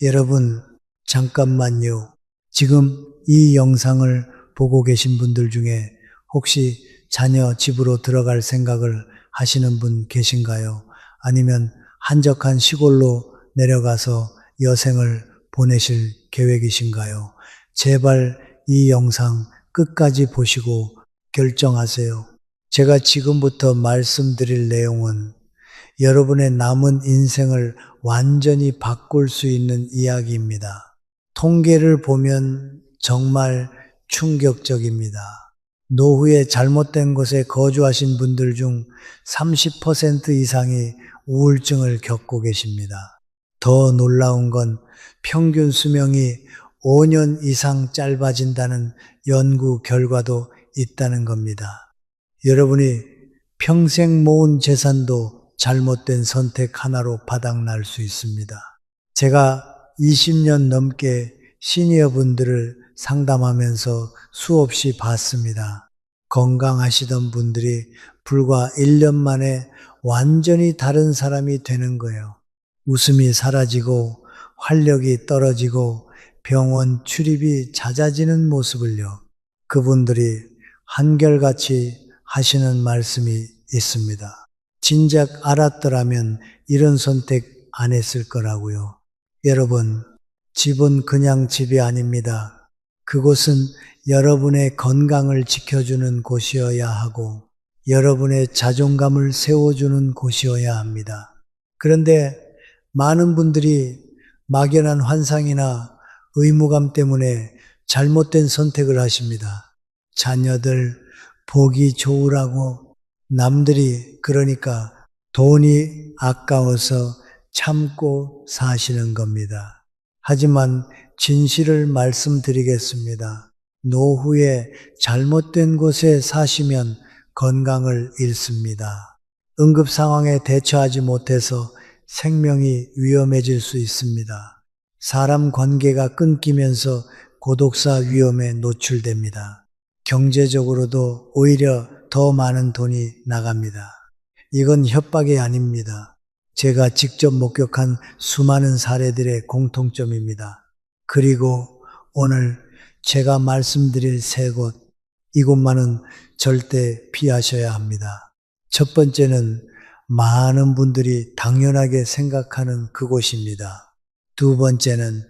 여러분, 잠깐만요. 지금 이 영상을 보고 계신 분들 중에 혹시 자녀 집으로 들어갈 생각을 하시는 분 계신가요? 아니면 한적한 시골로 내려가서 여생을 보내실 계획이신가요? 제발 이 영상 끝까지 보시고 결정하세요. 제가 지금부터 말씀드릴 내용은 여러분의 남은 인생을 완전히 바꿀 수 있는 이야기입니다. 통계를 보면 정말 충격적입니다. 노후에 잘못된 곳에 거주하신 분들 중 30% 이상이 우울증을 겪고 계십니다. 더 놀라운 건 평균 수명이 5년 이상 짧아진다는 연구 결과도 있다는 겁니다. 여러분이 평생 모은 재산도 잘못된 선택 하나로 바닥날 수 있습니다. 제가 20년 넘게 시니어 분들을 상담하면서 수없이 봤습니다. 건강하시던 분들이 불과 1년 만에 완전히 다른 사람이 되는 거예요. 웃음이 사라지고 활력이 떨어지고 병원 출입이 잦아지는 모습을요. 그분들이 한결같이 하시는 말씀이 있습니다. 진작 알았더라면 이런 선택 안 했을 거라고요. 여러분, 집은 그냥 집이 아닙니다. 그곳은 여러분의 건강을 지켜주는 곳이어야 하고 여러분의 자존감을 세워주는 곳이어야 합니다. 그런데 많은 분들이 막연한 환상이나 의무감 때문에 잘못된 선택을 하십니다. 자녀들 보기 좋으라고 남들이 그러니까 돈이 아까워서 참고 사시는 겁니다. 하지만 진실을 말씀드리겠습니다. 노후에 잘못된 곳에 사시면 건강을 잃습니다. 응급 상황에 대처하지 못해서 생명이 위험해질 수 있습니다. 사람 관계가 끊기면서 고독사 위험에 노출됩니다. 경제적으로도 오히려 더 많은 돈이 나갑니다. 이건 협박이 아닙니다. 제가 직접 목격한 수많은 사례들의 공통점입니다. 그리고 오늘 제가 말씀드릴 세 곳, 이곳만은 절대 피하셔야 합니다. 첫 번째는 많은 분들이 당연하게 생각하는 그곳입니다. 두 번째는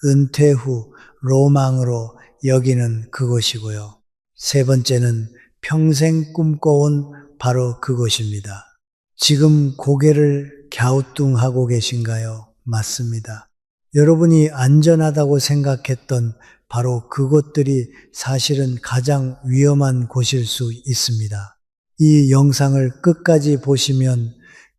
은퇴 후 로망으로 여기는 그곳이고요. 세 번째는 평생 꿈꿔온 바로 그곳입니다. 지금 고개를 갸우뚱하고 계신가요? 맞습니다. 여러분이 안전하다고 생각했던 바로 그곳들이 사실은 가장 위험한 곳일 수 있습니다. 이 영상을 끝까지 보시면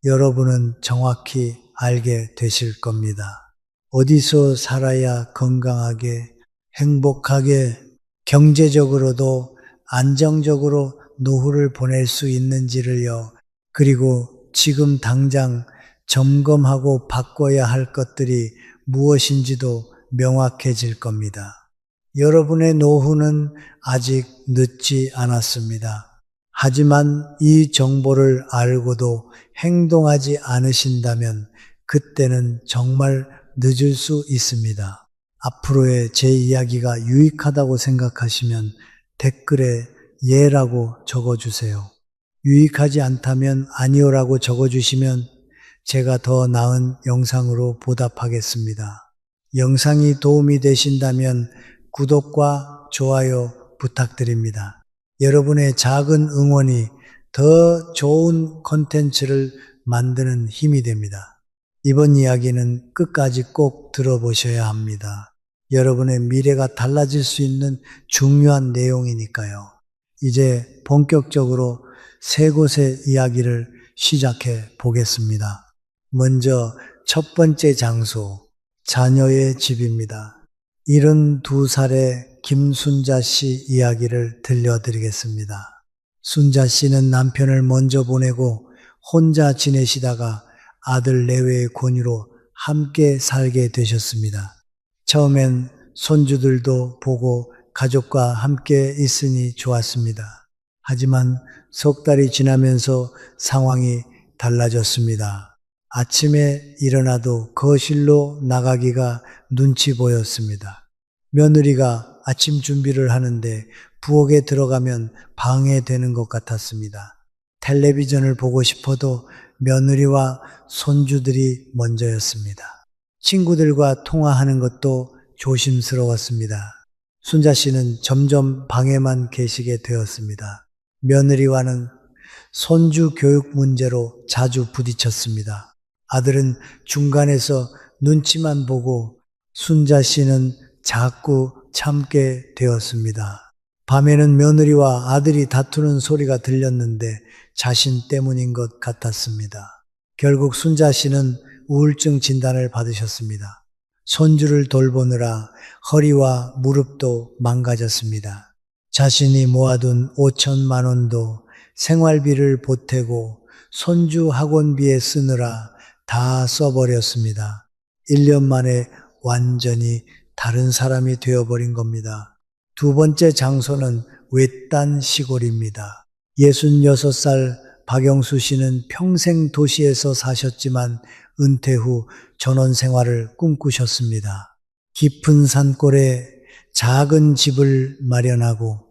여러분은 정확히 알게 되실 겁니다. 어디서 살아야 건강하게, 행복하게, 경제적으로도 안정적으로 노후를 보낼 수 있는지를요. 그리고 지금 당장 점검하고 바꿔야 할 것들이 무엇인지도 명확해질 겁니다. 여러분의 노후는 아직 늦지 않았습니다. 하지만 이 정보를 알고도 행동하지 않으신다면 그때는 정말 늦을 수 있습니다. 앞으로의 제 이야기가 유익하다고 생각하시면 댓글에 예라고 적어주세요. 유익하지 않다면 아니오라고 적어주시면 제가 더 나은 영상으로 보답하겠습니다. 영상이 도움이 되신다면 구독과 좋아요 부탁드립니다. 여러분의 작은 응원이 더 좋은 콘텐츠를 만드는 힘이 됩니다. 이번 이야기는 끝까지 꼭 들어보셔야 합니다. 여러분의 미래가 달라질 수 있는 중요한 내용이니까요. 이제 본격적으로 세 곳의 이야기를 시작해 보겠습니다. 먼저 첫 번째 장소, 자녀의 집입니다. 72살의 김순자 씨 이야기를 들려드리겠습니다. 순자 씨는 남편을 먼저 보내고 혼자 지내시다가 아들 내외의 권유로 함께 살게 되셨습니다. 처음엔 손주들도 보고 가족과 함께 있으니 좋았습니다. 하지만 석 달이 지나면서 상황이 달라졌습니다. 아침에 일어나도 거실로 나가기가 눈치 보였습니다. 며느리가 아침 준비를 하는데 부엌에 들어가면 방해되는 것 같았습니다. 텔레비전을 보고 싶어도 며느리와 손주들이 먼저였습니다. 친구들과 통화하는 것도 조심스러웠습니다. 순자 씨는 점점 방에만 계시게 되었습니다. 며느리와는 손주 교육 문제로 자주 부딪혔습니다. 아들은 중간에서 눈치만 보고 순자 씨는 자꾸 참게 되었습니다. 밤에는 며느리와 아들이 다투는 소리가 들렸는데 자신 때문인 것 같았습니다. 결국 순자 씨는 우울증 진단을 받으셨습니다. 손주를 돌보느라 허리와 무릎도 망가졌습니다. 자신이 모아둔 5천만 원도 생활비를 보태고 손주 학원비에 쓰느라 다 써버렸습니다. 1년 만에 완전히 다른 사람이 되어버린 겁니다. 두 번째 장소는 외딴 시골입니다. 66살 박영수 씨는 평생 도시에서 사셨지만 은퇴 후 전원 생활을 꿈꾸셨습니다. 깊은 산골에 작은 집을 마련하고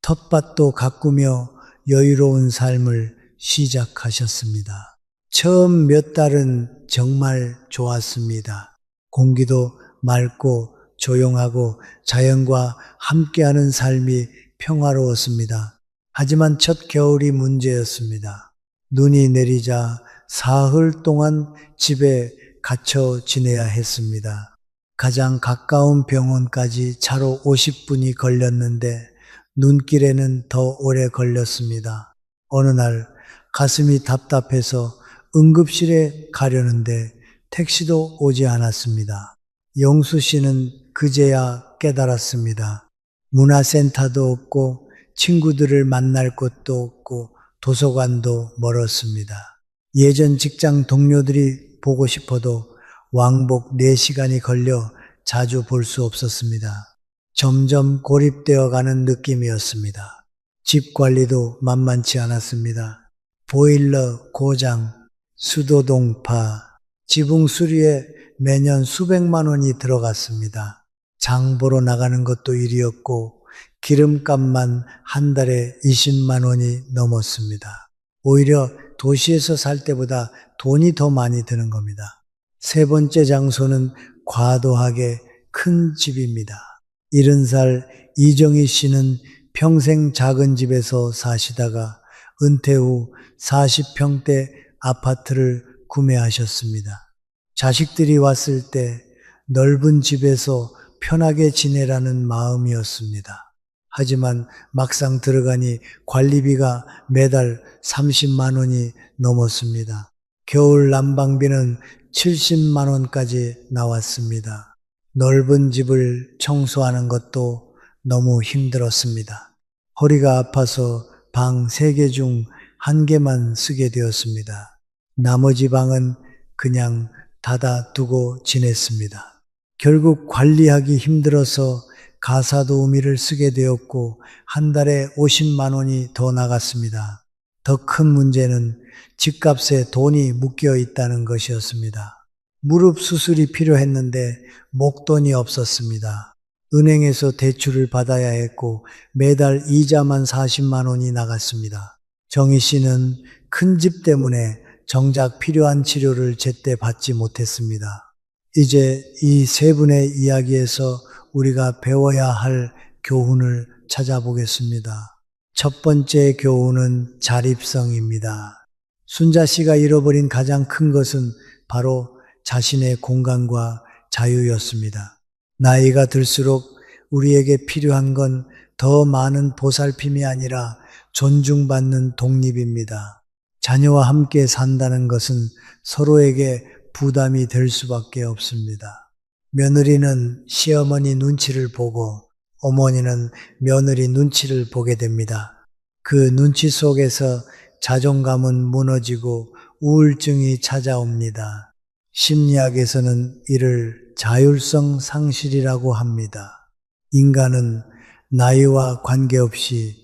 텃밭도 가꾸며 여유로운 삶을 시작하셨습니다. 처음 몇 달은 정말 좋았습니다. 공기도 맑고 조용하고 자연과 함께하는 삶이 평화로웠습니다. 하지만 첫 겨울이 문제였습니다. 눈이 내리자 사흘 동안 집에 갇혀 지내야 했습니다. 가장 가까운 병원까지 차로 50분이 걸렸는데 눈길에는 더 오래 걸렸습니다. 어느 날 가슴이 답답해서 응급실에 가려는데 택시도 오지 않았습니다. 영수 씨는 그제야 깨달았습니다. 문화센터도 없고 친구들을 만날 곳도 없고 도서관도 멀었습니다. 예전 직장 동료들이 보고 싶어도 왕복 4시간이 걸려 자주 볼 수 없었습니다. 점점 고립되어 가는 느낌이었습니다. 집 관리도 만만치 않았습니다. 보일러 고장, 수도동파, 지붕 수리에 매년 수백만 원이 들어갔습니다. 장 보러 나가는 것도 일이었고 기름값만 한 달에 20만 원이 넘었습니다. 오히려 도시에서 살 때보다 돈이 더 많이 드는 겁니다. 세 번째 장소는 과도하게 큰 집입니다. 70살 이정희 씨는 평생 작은 집에서 사시다가 은퇴 후 40평대 아파트를 구매하셨습니다. 자식들이 왔을 때 넓은 집에서 편하게 지내라는 마음이었습니다. 하지만 막상 들어가니 관리비가 매달 30만 원이 넘었습니다. 겨울 난방비는 70만 원까지 나왔습니다. 넓은 집을 청소하는 것도 너무 힘들었습니다. 허리가 아파서 방 3개 중 1개만 쓰게 되었습니다. 나머지 방은 그냥 닫아두고 지냈습니다. 결국 관리하기 힘들어서 가사도우미를 쓰게 되었고 한 달에 50만 원이 더 나갔습니다. 더 큰 문제는 집값에 돈이 묶여 있다는 것이었습니다. 무릎 수술이 필요했는데 목돈이 없었습니다. 은행에서 대출을 받아야 했고 매달 이자만 40만 원이 나갔습니다. 정희 씨는 큰 집 때문에 정작 필요한 치료를 제때 받지 못했습니다. 이제 이 세 분의 이야기에서 우리가 배워야 할 교훈을 찾아보겠습니다. 첫 번째 교훈은 자립성입니다. 순자 씨가 잃어버린 가장 큰 것은 바로 자신의 공간과 자유였습니다. 나이가 들수록 우리에게 필요한 건 더 많은 보살핌이 아니라 존중받는 독립입니다. 자녀와 함께 산다는 것은 서로에게 부담이 될 수밖에 없습니다. 며느리는 시어머니 눈치를 보고 어머니는 며느리 눈치를 보게 됩니다. 그 눈치 속에서 자존감은 무너지고 우울증이 찾아옵니다. 심리학에서는 이를 자율성 상실이라고 합니다. 인간은 나이와 관계없이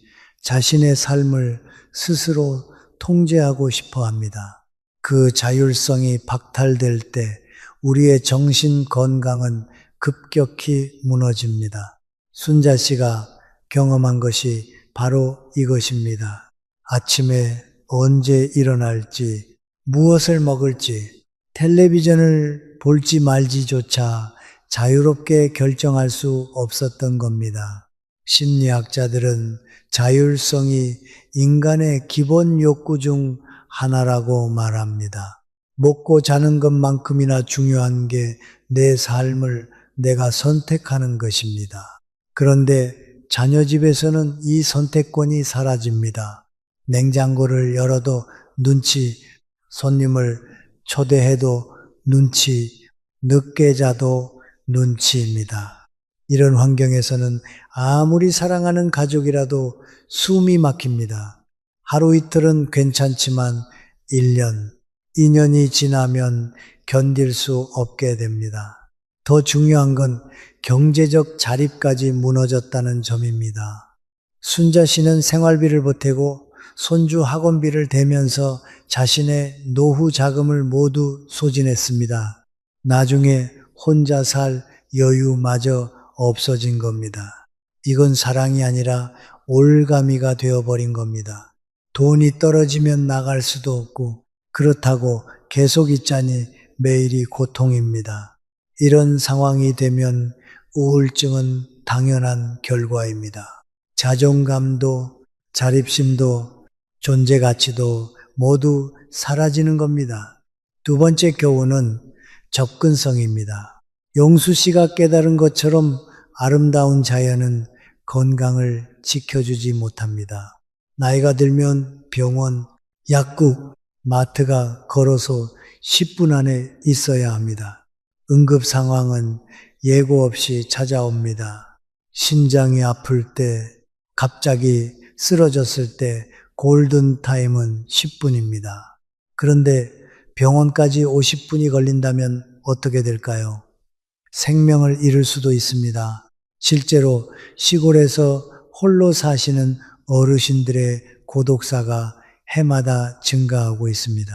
자신의 삶을 스스로 통제하고 싶어 합니다. 그 자율성이 박탈될 때 우리의 정신 건강은 급격히 무너집니다. 순자 씨가 경험한 것이 바로 이것입니다. 아침에 언제 일어날지, 무엇을 먹을지, 텔레비전을 볼지 말지조차 자유롭게 결정할 수 없었던 겁니다. 심리학자들은 자율성이 인간의 기본 욕구 중 하나라고 말합니다. 먹고 자는 것만큼이나 중요한 게 내 삶을 내가 선택하는 것입니다. 그런데 자녀 집에서는 이 선택권이 사라집니다. 냉장고를 열어도 눈치, 손님을 초대해도 눈치, 늦게 자도 눈치입니다. 이런 환경에서는 아무리 사랑하는 가족이라도 숨이 막힙니다. 하루 이틀은 괜찮지만 1년, 2년이 지나면 견딜 수 없게 됩니다. 더 중요한 건 경제적 자립까지 무너졌다는 점입니다. 순자 씨는 생활비를 보태고 손주 학원비를 대면서 자신의 노후 자금을 모두 소진했습니다. 나중에 혼자 살 여유마저 없어진 겁니다. 이건 사랑이 아니라 올가미가 되어버린 겁니다. 돈이 떨어지면 나갈 수도 없고 그렇다고 계속 있자니 매일이 고통입니다. 이런 상황이 되면 우울증은 당연한 결과입니다. 자존감도 자립심도 존재 가치도 모두 사라지는 겁니다. 두 번째 교훈은 접근성입니다. 용수 씨가 깨달은 것처럼 아름다운 자연은 건강을 지켜주지 못합니다. 나이가 들면 병원, 약국, 마트가 걸어서 10분 안에 있어야 합니다. 응급 상황은 예고 없이 찾아옵니다. 심장이 아플 때, 갑자기 쓰러졌을 때 골든타임은 10분입니다. 그런데 병원까지 50분이 걸린다면 어떻게 될까요? 생명을 잃을 수도 있습니다. 실제로 시골에서 홀로 사시는 어르신들의 고독사가 해마다 증가하고 있습니다.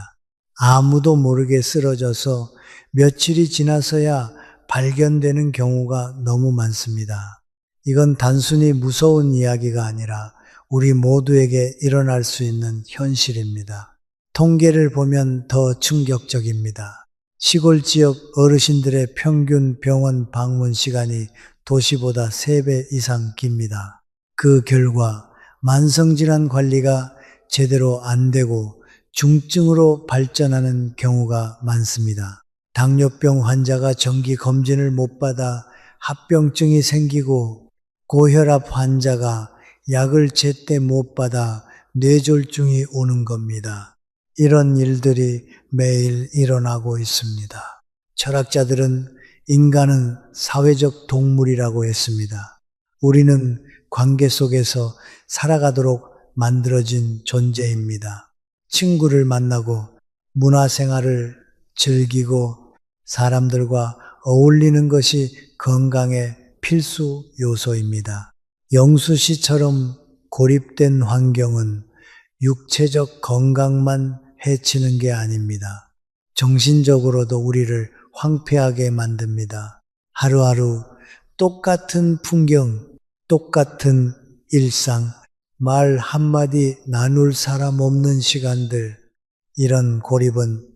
아무도 모르게 쓰러져서 며칠이 지나서야 발견되는 경우가 너무 많습니다. 이건 단순히 무서운 이야기가 아니라 우리 모두에게 일어날 수 있는 현실입니다. 통계를 보면 더 충격적입니다. 시골 지역 어르신들의 평균 병원 방문 시간이 도시보다 3배 이상 깁니다. 그 결과 만성질환 관리가 제대로 안 되고 중증으로 발전하는 경우가 많습니다. 당뇨병 환자가 정기 검진을 못 받아 합병증이 생기고 고혈압 환자가 약을 제때 못 받아 뇌졸중이 오는 겁니다. 이런 일들이 매일 일어나고 있습니다. 철학자들은 인간은 사회적 동물이라고 했습니다. 우리는 관계 속에서 살아가도록 만들어진 존재입니다. 친구를 만나고 문화생활을 즐기고 사람들과 어울리는 것이 건강의 필수 요소입니다. 영수 씨처럼 고립된 환경은 육체적 건강만 해치는 게 아닙니다. 정신적으로도 우리를 황폐하게 만듭니다. 하루하루 똑같은 풍경, 똑같은 일상, 말 한마디 나눌 사람 없는 시간들, 이런 고립은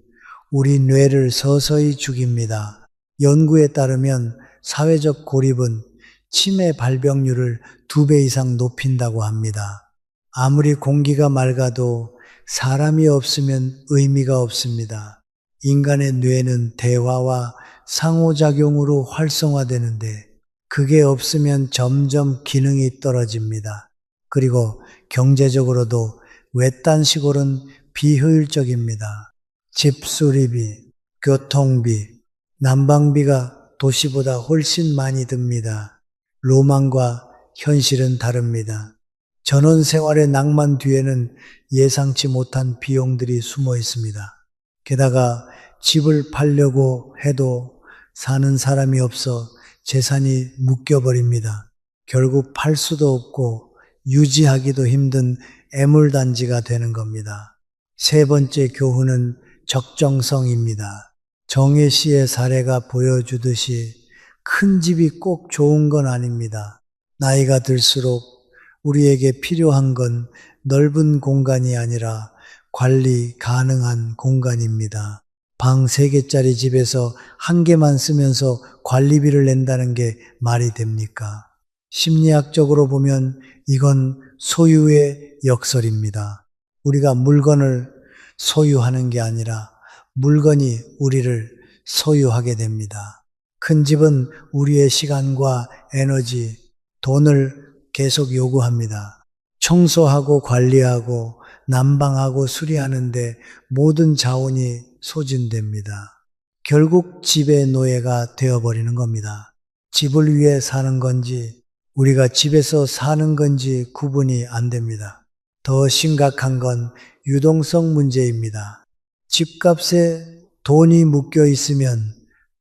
우리 뇌를 서서히 죽입니다. 연구에 따르면 사회적 고립은 치매 발병률을 2배 이상 높인다고 합니다. 아무리 공기가 맑아도 사람이 없으면 의미가 없습니다. 인간의 뇌는 대화와 상호작용으로 활성화되는데 그게 없으면 점점 기능이 떨어집니다. 그리고 경제적으로도 외딴 시골은 비효율적입니다. 집수리비, 교통비, 난방비가 도시보다 훨씬 많이 듭니다. 로망과 현실은 다릅니다. 전원생활의 낭만 뒤에는 예상치 못한 비용들이 숨어 있습니다. 게다가 집을 팔려고 해도 사는 사람이 없어 재산이 묶여버립니다. 결국 팔 수도 없고 유지하기도 힘든 애물단지가 되는 겁니다. 세 번째 교훈은 적정성입니다. 정혜 씨의 사례가 보여주듯이 큰 집이 꼭 좋은 건 아닙니다. 나이가 들수록 우리에게 필요한 건 넓은 공간이 아니라 관리 가능한 공간입니다. 방 3개짜리 집에서 1개만 쓰면서 관리비를 낸다는 게 말이 됩니까? 심리학적으로 보면 이건 소유의 역설입니다. 우리가 물건을 소유하는 게 아니라 물건이 우리를 소유하게 됩니다. 큰 집은 우리의 시간과 에너지, 돈을 계속 요구합니다. 청소하고 관리하고 난방하고 수리하는데 모든 자원이 소진됩니다. 결국 집의 노예가 되어버리는 겁니다. 집을 위해 사는 건지 우리가 집에서 사는 건지 구분이 안 됩니다. 더 심각한 건 유동성 문제입니다. 집값에 돈이 묶여 있으면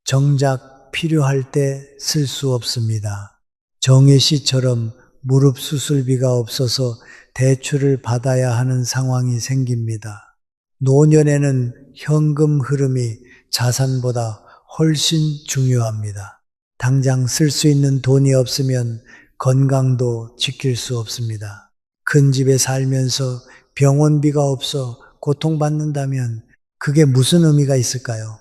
정작 필요할 때 쓸 수 없습니다. 정혜 씨처럼 무릎 수술비가 없어서 대출을 받아야 하는 상황이 생깁니다. 노년에는 현금 흐름이 자산보다 훨씬 중요합니다. 당장 쓸 수 있는 돈이 없으면 건강도 지킬 수 없습니다. 큰 집에 살면서 병원비가 없어 고통받는다면 그게 무슨 의미가 있을까요?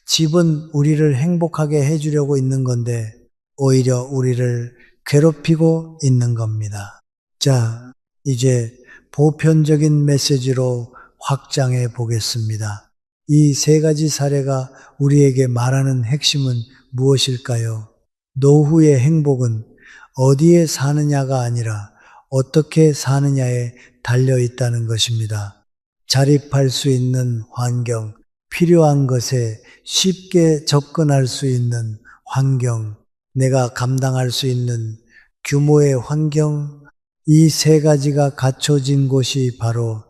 집은 우리를 행복하게 해주려고 있는 건데 오히려 우리를 괴롭히고 있는 겁니다. 자, 이제 보편적인 메시지로 확장해 보겠습니다. 이 3가지 사례가 우리에게 말하는 핵심은 무엇일까요? 노후의 행복은 어디에 사느냐가 아니라 어떻게 사느냐에 달려 있다는 것입니다. 자립할 수 있는 환경, 필요한 것에 쉽게 접근할 수 있는 환경, 내가 감당할 수 있는 규모의 환경, 이 3가지가 갖춰진 곳이 바로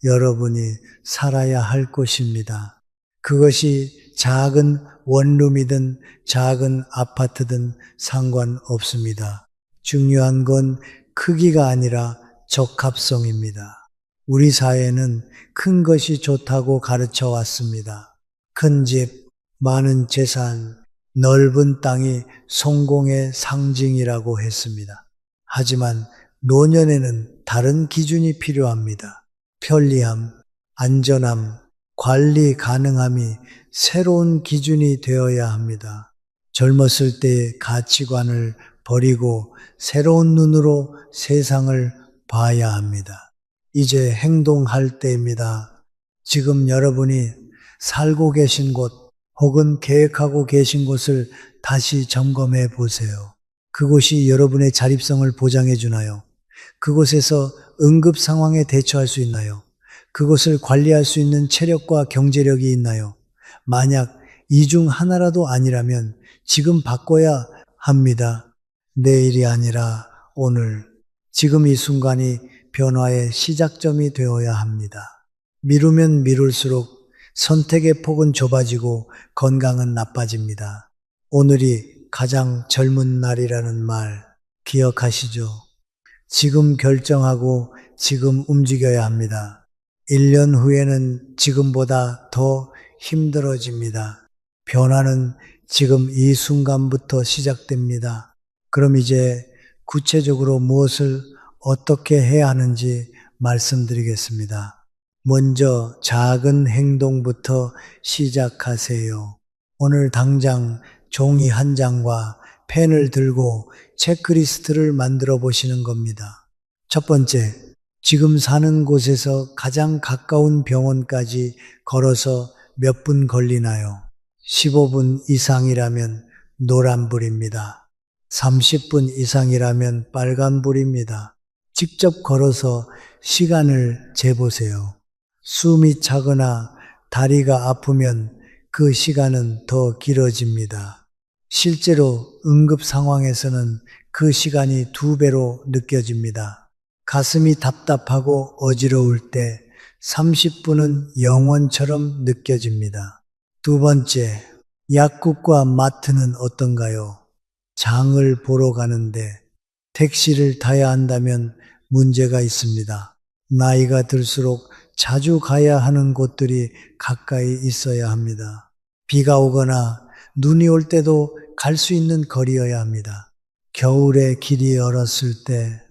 여러분이 살아야 할 곳입니다. 그것이 작은 원룸이든 작은 아파트든 상관없습니다. 중요한 건 크기가 아니라 적합성입니다. 우리 사회는 큰 것이 좋다고 가르쳐 왔습니다. 큰 집, 많은 재산, 넓은 땅이 성공의 상징이라고 했습니다. 하지만 노년에는 다른 기준이 필요합니다. 편리함, 안전함, 관리 가능함이 새로운 기준이 되어야 합니다. 젊었을 때의 가치관을 버리고 새로운 눈으로 세상을 봐야 합니다. 이제 행동할 때입니다. 지금 여러분이 살고 계신 곳 혹은 계획하고 계신 곳을 다시 점검해 보세요. 그곳이 여러분의 자립성을 보장해 주나요? 그곳에서 응급 상황에 대처할 수 있나요? 그곳을 관리할 수 있는 체력과 경제력이 있나요? 만약 이 중 하나라도 아니라면 지금 바꿔야 합니다. 내일이 아니라 오늘, 지금 이 순간이 변화의 시작점이 되어야 합니다. 미루면 미룰수록 선택의 폭은 좁아지고 건강은 나빠집니다. 오늘이 가장 젊은 날이라는 말 기억하시죠? 지금 결정하고 지금 움직여야 합니다. 1년 후에는 지금보다 더 힘들어집니다. 변화는 지금 이 순간부터 시작됩니다. 그럼 이제 구체적으로 무엇을 어떻게 해야 하는지 말씀드리겠습니다. 먼저 작은 행동부터 시작하세요. 오늘 당장 종이 한 장과 펜을 들고 체크리스트를 만들어 보시는 겁니다. 첫 번째, 지금 사는 곳에서 가장 가까운 병원까지 걸어서 몇 분 걸리나요? 15분 이상이라면 노란불입니다. 30분 이상이라면 빨간불입니다. 직접 걸어서 시간을 재보세요. 숨이 차거나 다리가 아프면 그 시간은 더 길어집니다. 실제로 응급 상황에서는 그 시간이 2배로 느껴집니다. 가슴이 답답하고 어지러울 때 30분은 영원처럼 느껴집니다. 두 번째, 약국과 마트는 어떤가요? 장을 보러 가는데 택시를 타야 한다면 문제가 있습니다. 나이가 들수록 자주 가야 하는 곳들이 가까이 있어야 합니다. 비가 오거나 눈이 올 때도 갈 수 있는 거리여야 합니다. 겨울에 길이 얼었을 때,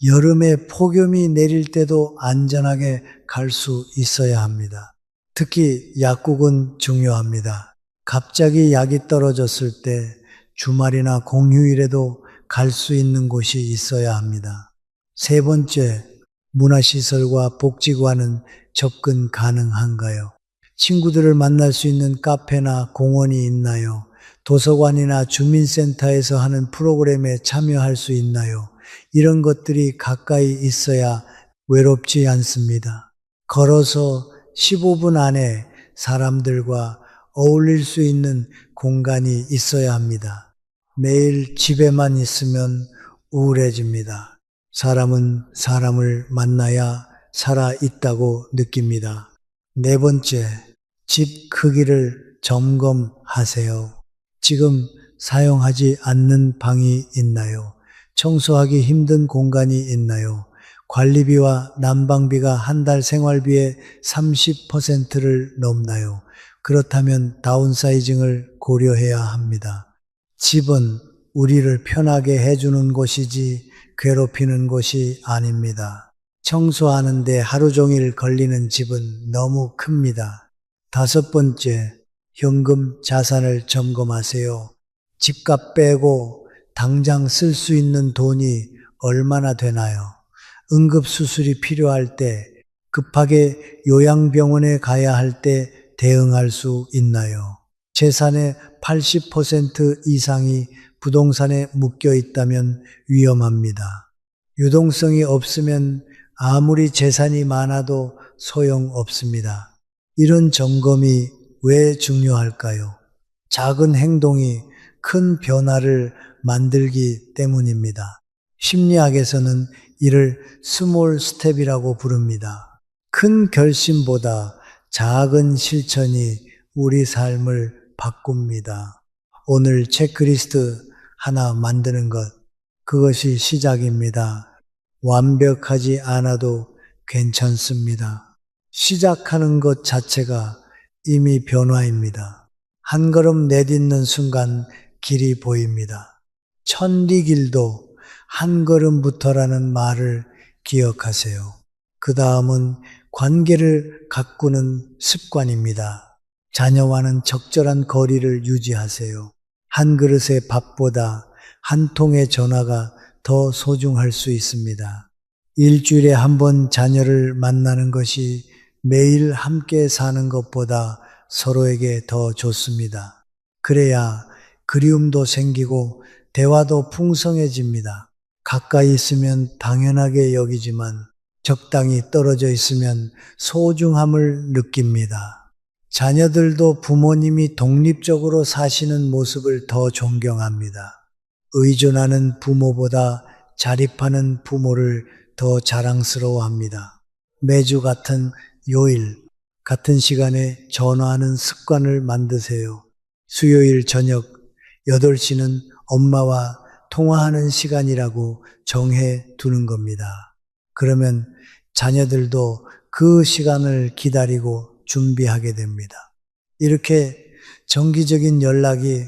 여름에 폭염이 내릴 때도 안전하게 갈 수 있어야 합니다. 특히 약국은 중요합니다. 갑자기 약이 떨어졌을 때 주말이나 공휴일에도 갈 수 있는 곳이 있어야 합니다. 세 번째, 문화시설과 복지관은 접근 가능한가요? 친구들을 만날 수 있는 카페나 공원이 있나요? 도서관이나 주민센터에서 하는 프로그램에 참여할 수 있나요? 이런 것들이 가까이 있어야 외롭지 않습니다. 걸어서 15분 안에 사람들과 어울릴 수 있는 공간이 있어야 합니다. 매일 집에만 있으면 우울해집니다. 사람은 사람을 만나야 살아 있다고 느낍니다. 네 번째, 집 크기를 점검하세요. 지금 사용하지 않는 방이 있나요? 청소하기 힘든 공간이 있나요? 관리비와 난방비가 한 달 생활비의 30%를 넘나요? 그렇다면 다운사이징을 고려해야 합니다. 집은 우리를 편하게 해주는 곳이지 괴롭히는 곳이 아닙니다. 청소하는데 하루 종일 걸리는 집은 너무 큽니다. 다섯 번째, 현금 자산을 점검하세요. 집값 빼고 당장 쓸 수 있는 돈이 얼마나 되나요? 응급수술이 필요할 때, 급하게 요양병원에 가야 할 때 대응할 수 있나요? 재산의 80% 이상이 부동산에 묶여 있다면 위험합니다. 유동성이 없으면 아무리 재산이 많아도 소용없습니다. 이런 점검이 왜 중요할까요? 작은 행동이 큰 변화를 만들기 때문입니다. 심리학에서는 이를 스몰 스텝이라고 부릅니다. 큰 결심보다 작은 실천이 우리 삶을 바꿉니다. 오늘 체크리스트 하나 만드는 것, 그것이 시작입니다. 완벽하지 않아도 괜찮습니다. 시작하는 것 자체가 이미 변화입니다. 한 걸음 내딛는 순간 길이 보입니다. 천리길도 한 걸음부터라는 말을 기억하세요. 그 다음은 관계를 가꾸는 습관입니다. 자녀와는 적절한 거리를 유지하세요. 한 그릇의 밥보다 한 통의 전화가 더 소중할 수 있습니다. 일주일에 한 번 자녀를 만나는 것이 매일 함께 사는 것보다 서로에게 더 좋습니다. 그래야 그리움도 생기고 대화도 풍성해집니다. 가까이 있으면 당연하게 여기지만 적당히 떨어져 있으면 소중함을 느낍니다. 자녀들도 부모님이 독립적으로 사시는 모습을 더 존경합니다. 의존하는 부모보다 자립하는 부모를 더 자랑스러워합니다. 매주 같은 요일, 같은 시간에 전화하는 습관을 만드세요. 수요일 저녁 8시는 엄마와 통화하는 시간이라고 정해 두는 겁니다. 그러면 자녀들도 그 시간을 기다리고 준비하게 됩니다. 이렇게 정기적인 연락이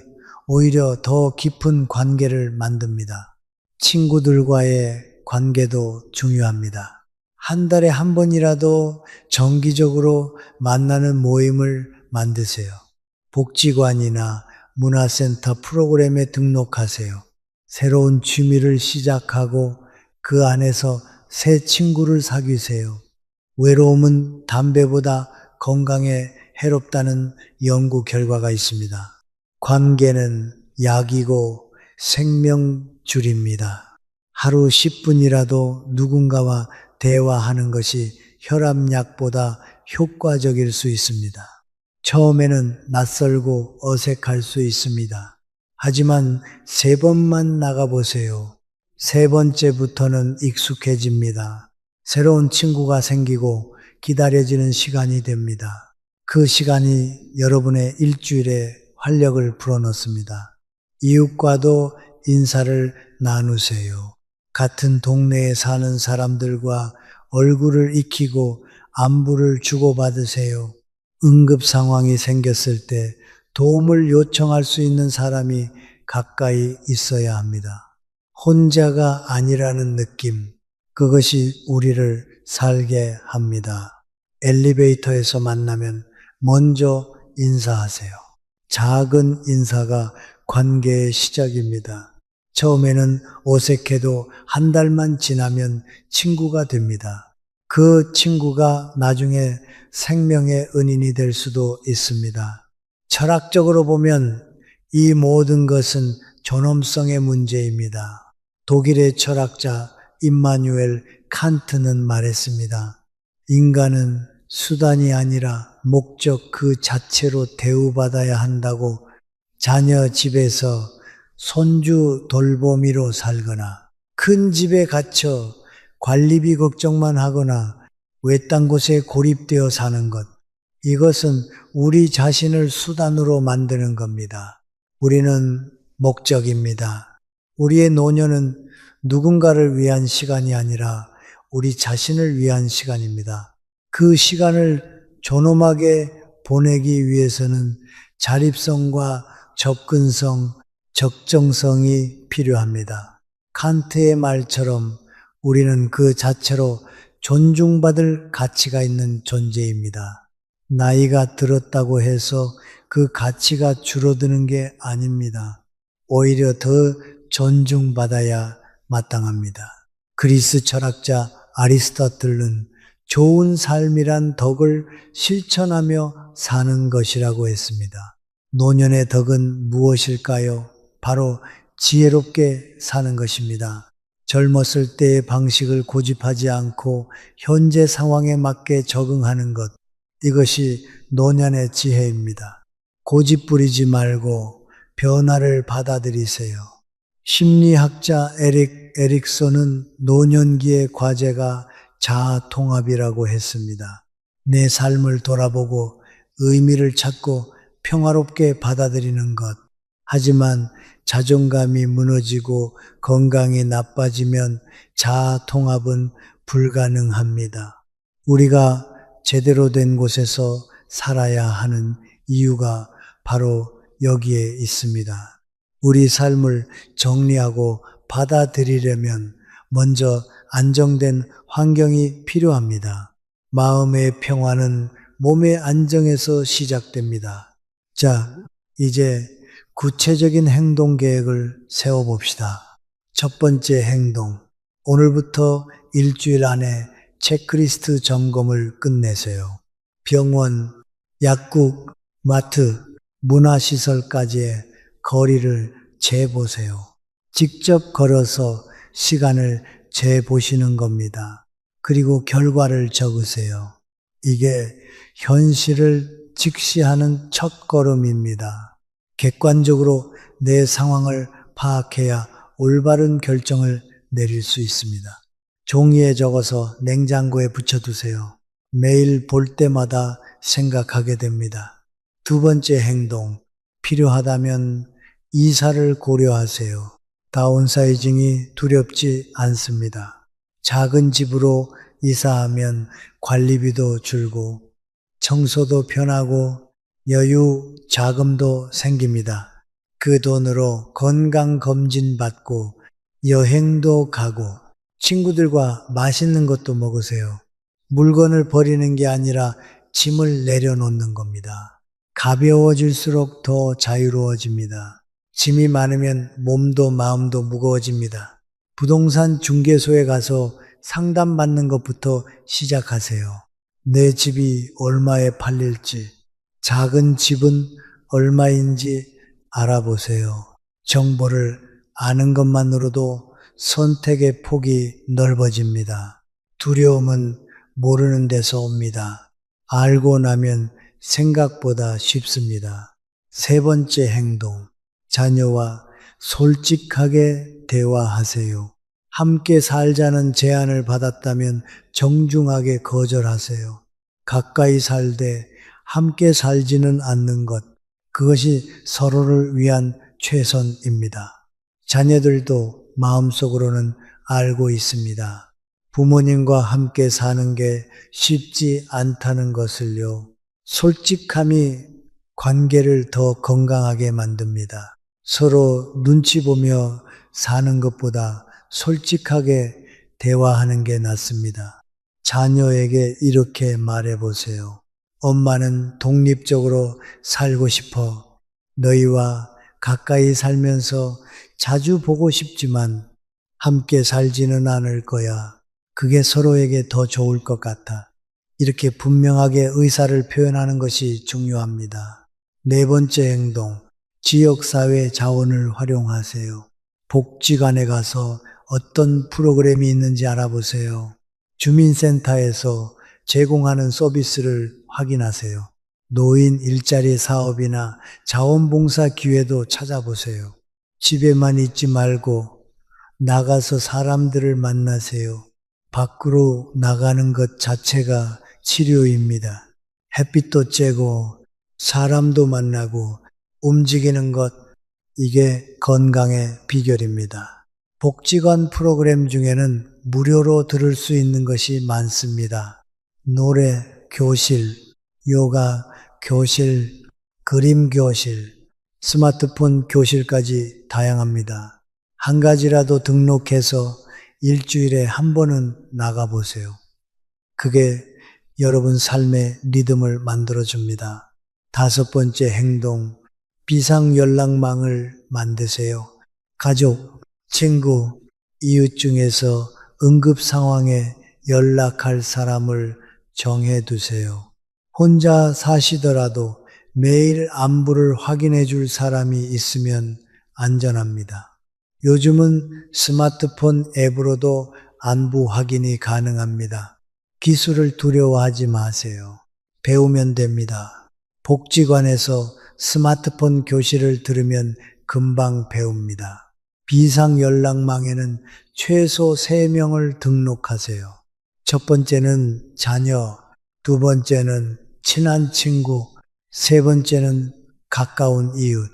오히려 더 깊은 관계를 만듭니다. 친구들과의 관계도 중요합니다. 한 달에 한 번이라도 정기적으로 만나는 모임을 만드세요. 복지관이나 문화센터 프로그램에 등록하세요. 새로운 취미를 시작하고 그 안에서 새 친구를 사귀세요. 외로움은 담배보다 건강에 해롭다는 연구 결과가 있습니다. 관계는 약이고 생명줄입니다. 하루 10분이라도 누군가와 대화하는 것이 혈압약보다 효과적일 수 있습니다. 처음에는 낯설고 어색할 수 있습니다. 하지만 3번만 나가보세요. 3번째부터는 익숙해집니다. 새로운 친구가 생기고 기다려지는 시간이 됩니다. 그 시간이 여러분의 일주일에 활력을 불어넣습니다. 이웃과도 인사를 나누세요. 같은 동네에 사는 사람들과 얼굴을 익히고 안부를 주고받으세요. 응급 상황이 생겼을 때 도움을 요청할 수 있는 사람이 가까이 있어야 합니다. 혼자가 아니라는 느낌, 그것이 우리를 살게 합니다. 엘리베이터에서 만나면 먼저 인사하세요. 작은 인사가 관계의 시작입니다. 처음에는 어색해도 한 달만 지나면 친구가 됩니다. 그 친구가 나중에 생명의 은인이 될 수도 있습니다. 철학적으로 보면 이 모든 것은 존엄성의 문제입니다. 독일의 철학자 임마누엘 칸트는 말했습니다. 인간은 수단이 아니라 목적 그 자체로 대우받아야 한다고. 자녀 집에서 손주 돌보미로 살거나 큰 집에 갇혀 관리비 걱정만 하거나 외딴 곳에 고립되어 사는 것, 이것은 우리 자신을 수단으로 만드는 겁니다. 우리는 목적입니다. 우리의 노년은 누군가를 위한 시간이 아니라 우리 자신을 위한 시간입니다. 그 시간을 존엄하게 보내기 위해서는 자립성과 접근성, 적정성이 필요합니다. 칸트의 말처럼 우리는 그 자체로 존중받을 가치가 있는 존재입니다. 나이가 들었다고 해서 그 가치가 줄어드는 게 아닙니다. 오히려 더 존중받아야 마땅합니다. 그리스 철학자 아리스토텔은 좋은 삶이란 덕을 실천하며 사는 것이라고 했습니다. 노년의 덕은 무엇일까요? 바로 지혜롭게 사는 것입니다. 젊었을 때의 방식을 고집하지 않고 현재 상황에 맞게 적응하는 것, 이것이 노년의 지혜입니다. 고집 부리지 말고 변화를 받아들이세요. 심리학자 에릭슨은 노년기의 과제가 자아 통합이라고 했습니다. 내 삶을 돌아보고 의미를 찾고 평화롭게 받아들이는 것. 하지만 자존감이 무너지고 건강이 나빠지면 자아 통합은 불가능합니다. 우리가 제대로 된 곳에서 살아야 하는 이유가 바로 여기에 있습니다. 우리 삶을 정리하고 받아들이려면 먼저 안정된 환경이 필요합니다. 마음의 평화는 몸의 안정에서 시작됩니다. 자, 이제 구체적인 행동 계획을 세워봅시다. 첫 번째 행동, 오늘부터 일주일 안에 체크리스트 점검을 끝내세요. 병원, 약국, 마트, 문화시설까지의 거리를 재보세요. 직접 걸어서 시간을 재보시는 겁니다. 그리고 결과를 적으세요. 이게 현실을 직시하는 첫걸음입니다. 객관적으로 내 상황을 파악해야 올바른 결정을 내릴 수 있습니다. 종이에 적어서 냉장고에 붙여두세요. 매일 볼 때마다 생각하게 됩니다. 두 번째 행동, 필요하다면 이사를 고려하세요. 다운사이징이 두렵지 않습니다. 작은 집으로 이사하면 관리비도 줄고 청소도 편하고 여유 자금도 생깁니다. 그 돈으로 건강검진 받고 여행도 가고 친구들과 맛있는 것도 먹으세요. 물건을 버리는 게 아니라 짐을 내려놓는 겁니다. 가벼워질수록 더 자유로워집니다. 짐이 많으면 몸도 마음도 무거워집니다. 부동산 중개소에 가서 상담받는 것부터 시작하세요. 내 집이 얼마에 팔릴지, 작은 집은 얼마인지 알아보세요. 정보를 아는 것만으로도 선택의 폭이 넓어집니다. 두려움은 모르는 데서 옵니다. 알고 나면 생각보다 쉽습니다. 세 번째 행동, 자녀와 솔직하게 대화하세요. 함께 살자는 제안을 받았다면 정중하게 거절하세요. 가까이 살되 함께 살지는 않는 것, 그것이 서로를 위한 최선입니다. 자녀들도 마음속으로는 알고 있습니다. 부모님과 함께 사는 게 쉽지 않다는 것을요. 솔직함이 관계를 더 건강하게 만듭니다. 서로 눈치 보며 사는 것보다 솔직하게 대화하는 게 낫습니다. 자녀에게 이렇게 말해 보세요. 엄마는 독립적으로 살고 싶어. 너희와 가까이 살면서 자주 보고 싶지만 함께 살지는 않을 거야. 그게 서로에게 더 좋을 것 같아. 이렇게 분명하게 의사를 표현하는 것이 중요합니다. 네 번째 행동, 지역사회 자원을 활용하세요. 복지관에 가서 어떤 프로그램이 있는지 알아보세요. 주민센터에서 제공하는 서비스를 확인하세요. 노인 일자리 사업이나 자원봉사 기회도 찾아보세요. 집에만 있지 말고 나가서 사람들을 만나세요. 밖으로 나가는 것 자체가 치료입니다. 햇빛도 쬐고 사람도 만나고 움직이는 것, 이게 건강의 비결입니다. 복지관 프로그램 중에는 무료로 들을 수 있는 것이 많습니다. 노래 교실, 요가 교실, 그림 교실, 스마트폰 교실까지 다양합니다. 한 가지라도 등록해서 일주일에 한 번은 나가보세요. 그게 여러분 삶의 리듬을 만들어줍니다. 다섯 번째 행동, 비상연락망을 만드세요. 가족, 친구, 이웃 중에서 응급 상황에 연락할 사람을 정해두세요. 혼자 사시더라도 매일 안부를 확인해 줄 사람이 있으면 안전합니다. 요즘은 스마트폰 앱으로도 안부 확인이 가능합니다. 기술을 두려워하지 마세요. 배우면 됩니다. 복지관에서 스마트폰 교실을 들으면 금방 배웁니다. 비상연락망에는 최소 3명을 등록하세요. 첫 번째는 자녀, 두 번째는 친한 친구, 세 번째는 가까운 이웃.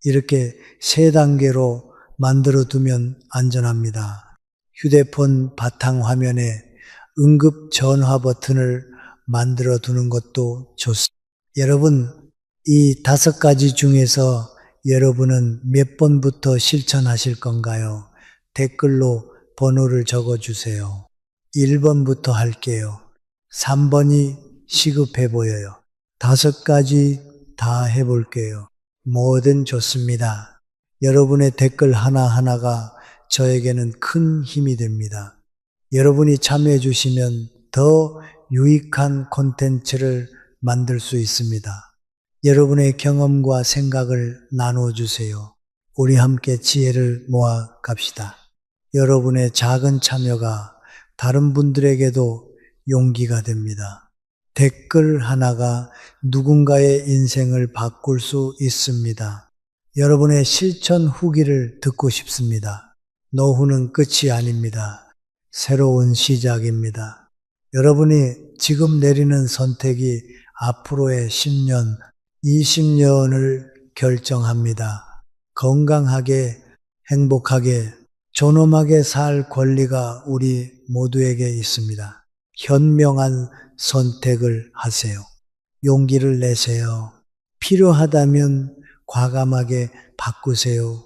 이렇게 3단계로 만들어 두면 안전합니다. 휴대폰 바탕화면에 응급 전화 버튼을 만들어 두는 것도 좋습니다. 여러분, 이 5가지 중에서 여러분은 몇 번부터 실천하실 건가요? 댓글로 번호를 적어 주세요. 1번부터 할게요. 3번이 시급해 보여요. 5가지 다 해볼게요. 뭐든 좋습니다. 여러분의 댓글 하나하나가 저에게는 큰 힘이 됩니다. 여러분이 참여해 주시면 더 유익한 콘텐츠를 만들 수 있습니다. 여러분의 경험과 생각을 나누어 주세요. 우리 함께 지혜를 모아 갑시다. 여러분의 작은 참여가 다른 분들에게도 용기가 됩니다. 댓글 하나가 누군가의 인생을 바꿀 수 있습니다. 여러분의 실천 후기를 듣고 싶습니다. 노후는 끝이 아닙니다. 새로운 시작입니다. 여러분이 지금 내리는 선택이 앞으로의 10년, 20년을 결정합니다. 건강하게, 행복하게, 존엄하게 살 권리가 우리 모두에게 있습니다. 현명한 선택을 하세요. 용기를 내세요. 필요하다면 과감하게 바꾸세요.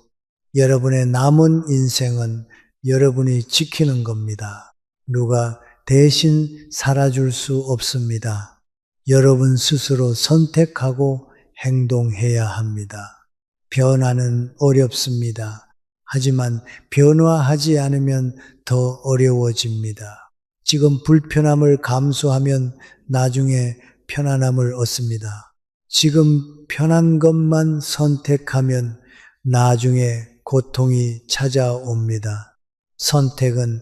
여러분의 남은 인생은 여러분이 지키는 겁니다. 누가 대신 살아줄 수 없습니다. 여러분 스스로 선택하고 행동해야 합니다. 변화는 어렵습니다. 하지만 변화하지 않으면 더 어려워집니다. 지금 불편함을 감수하면 나중에 편안함을 얻습니다. 지금 편한 것만 선택하면 나중에 고통이 찾아옵니다. 선택은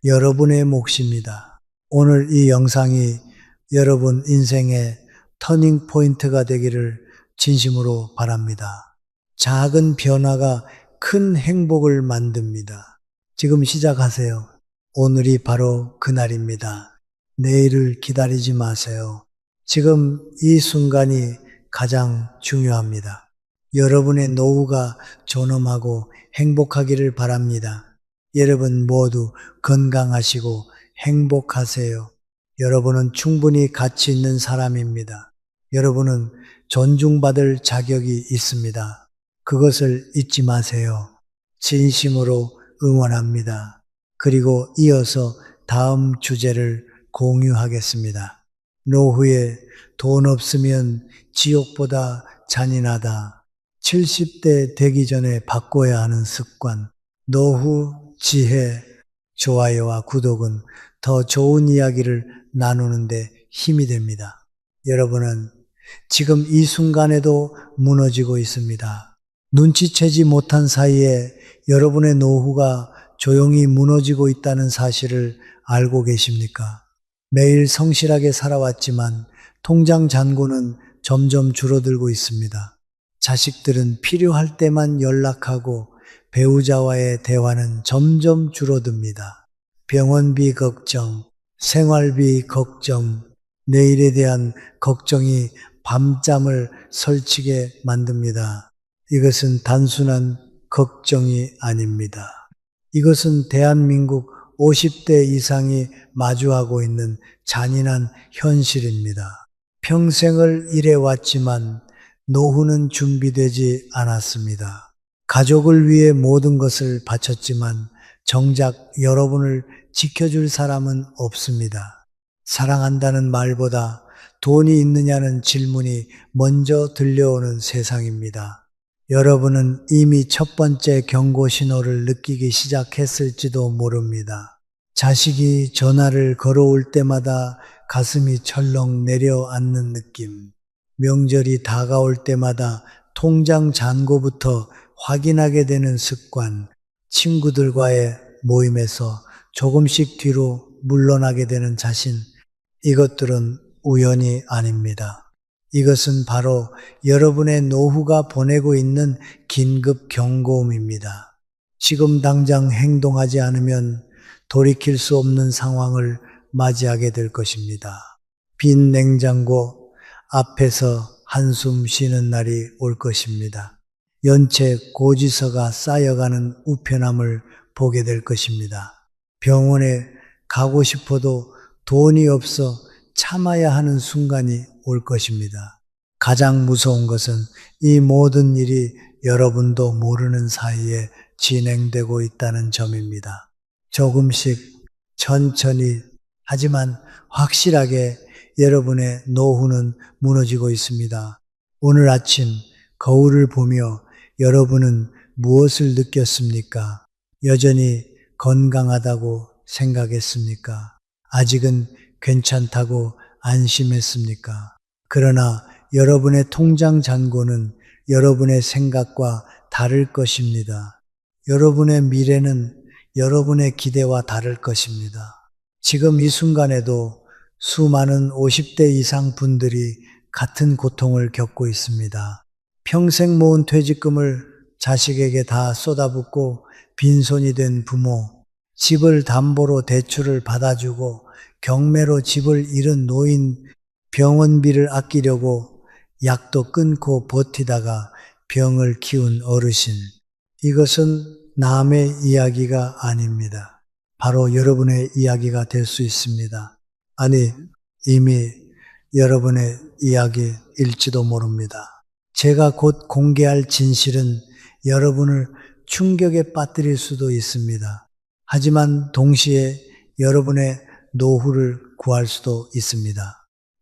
여러분의 몫입니다. 오늘 이 영상이 여러분 인생의 터닝 포인트가 되기를 진심으로 바랍니다. 작은 변화가 큰 행복을 만듭니다. 지금 시작하세요. 오늘이 바로 그날입니다. 내일을 기다리지 마세요. 지금 이 순간이 가장 중요합니다. 여러분의 노후가 존엄하고 행복하기를 바랍니다. 여러분 모두 건강하시고 행복하세요. 여러분은 충분히 가치 있는 사람입니다. 여러분은 존중받을 자격이 있습니다. 그것을 잊지 마세요. 진심으로 응원합니다. 그리고 이어서 다음 주제를 공유하겠습니다. 노후에 돈 없으면 지옥보다 잔인하다. 70대 되기 전에 바꿔야 하는 습관. 노후 지혜, 좋아요와 구독은 더 좋은 이야기를 나누는데 힘이 됩니다. 여러분은 지금 이 순간에도 무너지고 있습니다. 눈치채지 못한 사이에 여러분의 노후가 조용히 무너지고 있다는 사실을 알고 계십니까? 매일 성실하게 살아왔지만 통장 잔고는 점점 줄어들고 있습니다. 자식들은 필요할 때만 연락하고 배우자와의 대화는 점점 줄어듭니다. 병원비 걱정, 생활비 걱정, 내일에 대한 걱정이 밤잠을 설치게 만듭니다. 이것은 단순한 걱정이 아닙니다. 이것은 대한민국 50대 이상이 마주하고 있는 잔인한 현실입니다. 평생을 일해왔지만 노후는 준비되지 않았습니다. 가족을 위해 모든 것을 바쳤지만 정작 여러분을 지켜줄 사람은 없습니다. 사랑한다는 말보다 돈이 있느냐는 질문이 먼저 들려오는 세상입니다. 여러분은 이미 첫 번째 경고 신호를 느끼기 시작했을지도 모릅니다. 자식이 전화를 걸어올 때마다 가슴이 철렁 내려앉는 느낌. 명절이 다가올 때마다 통장 잔고부터 확인하게 되는 습관. 친구들과의 모임에서 조금씩 뒤로 물러나게 되는 자신. 이것들은 우연이 아닙니다. 이것은 바로 여러분의 노후가 보내고 있는 긴급 경고음입니다. 지금 당장 행동하지 않으면 돌이킬 수 없는 상황을 맞이하게 될 것입니다. 빈 냉장고 앞에서 한숨 쉬는 날이 올 것입니다. 연체 고지서가 쌓여가는 우편함을 보게 될 것입니다. 병원에 가고 싶어도 돈이 없어 참아야 하는 순간이 올 것입니다. 가장 무서운 것은 이 모든 일이 여러분도 모르는 사이에 진행되고 있다는 점입니다. 조금씩 천천히 하지만 확실하게 여러분의 노후는 무너지고 있습니다. 오늘 아침 거울을 보며 여러분은 무엇을 느꼈습니까? 여전히 건강하다고 생각했습니까? 아직은 괜찮다고 안심했습니까? 그러나 여러분의 통장 잔고는 여러분의 생각과 다를 것입니다. 여러분의 미래는 여러분의 기대와 다를 것입니다. 지금 이 순간에도 수많은 50대 이상 분들이 같은 고통을 겪고 있습니다. 평생 모은 퇴직금을 자식에게 다 쏟아붓고 빈손이 된 부모, 집을 담보로 대출을 받아주고 경매로 집을 잃은 노인, 병원비를 아끼려고 약도 끊고 버티다가 병을 키운 어르신. 이것은 남의 이야기가 아닙니다. 바로 여러분의 이야기가 될 수 있습니다. 아니, 이미 여러분의 이야기일지도 모릅니다. 제가 곧 공개할 진실은 여러분을 충격에 빠뜨릴 수도 있습니다. 하지만 동시에 여러분의 노후를 구할 수도 있습니다.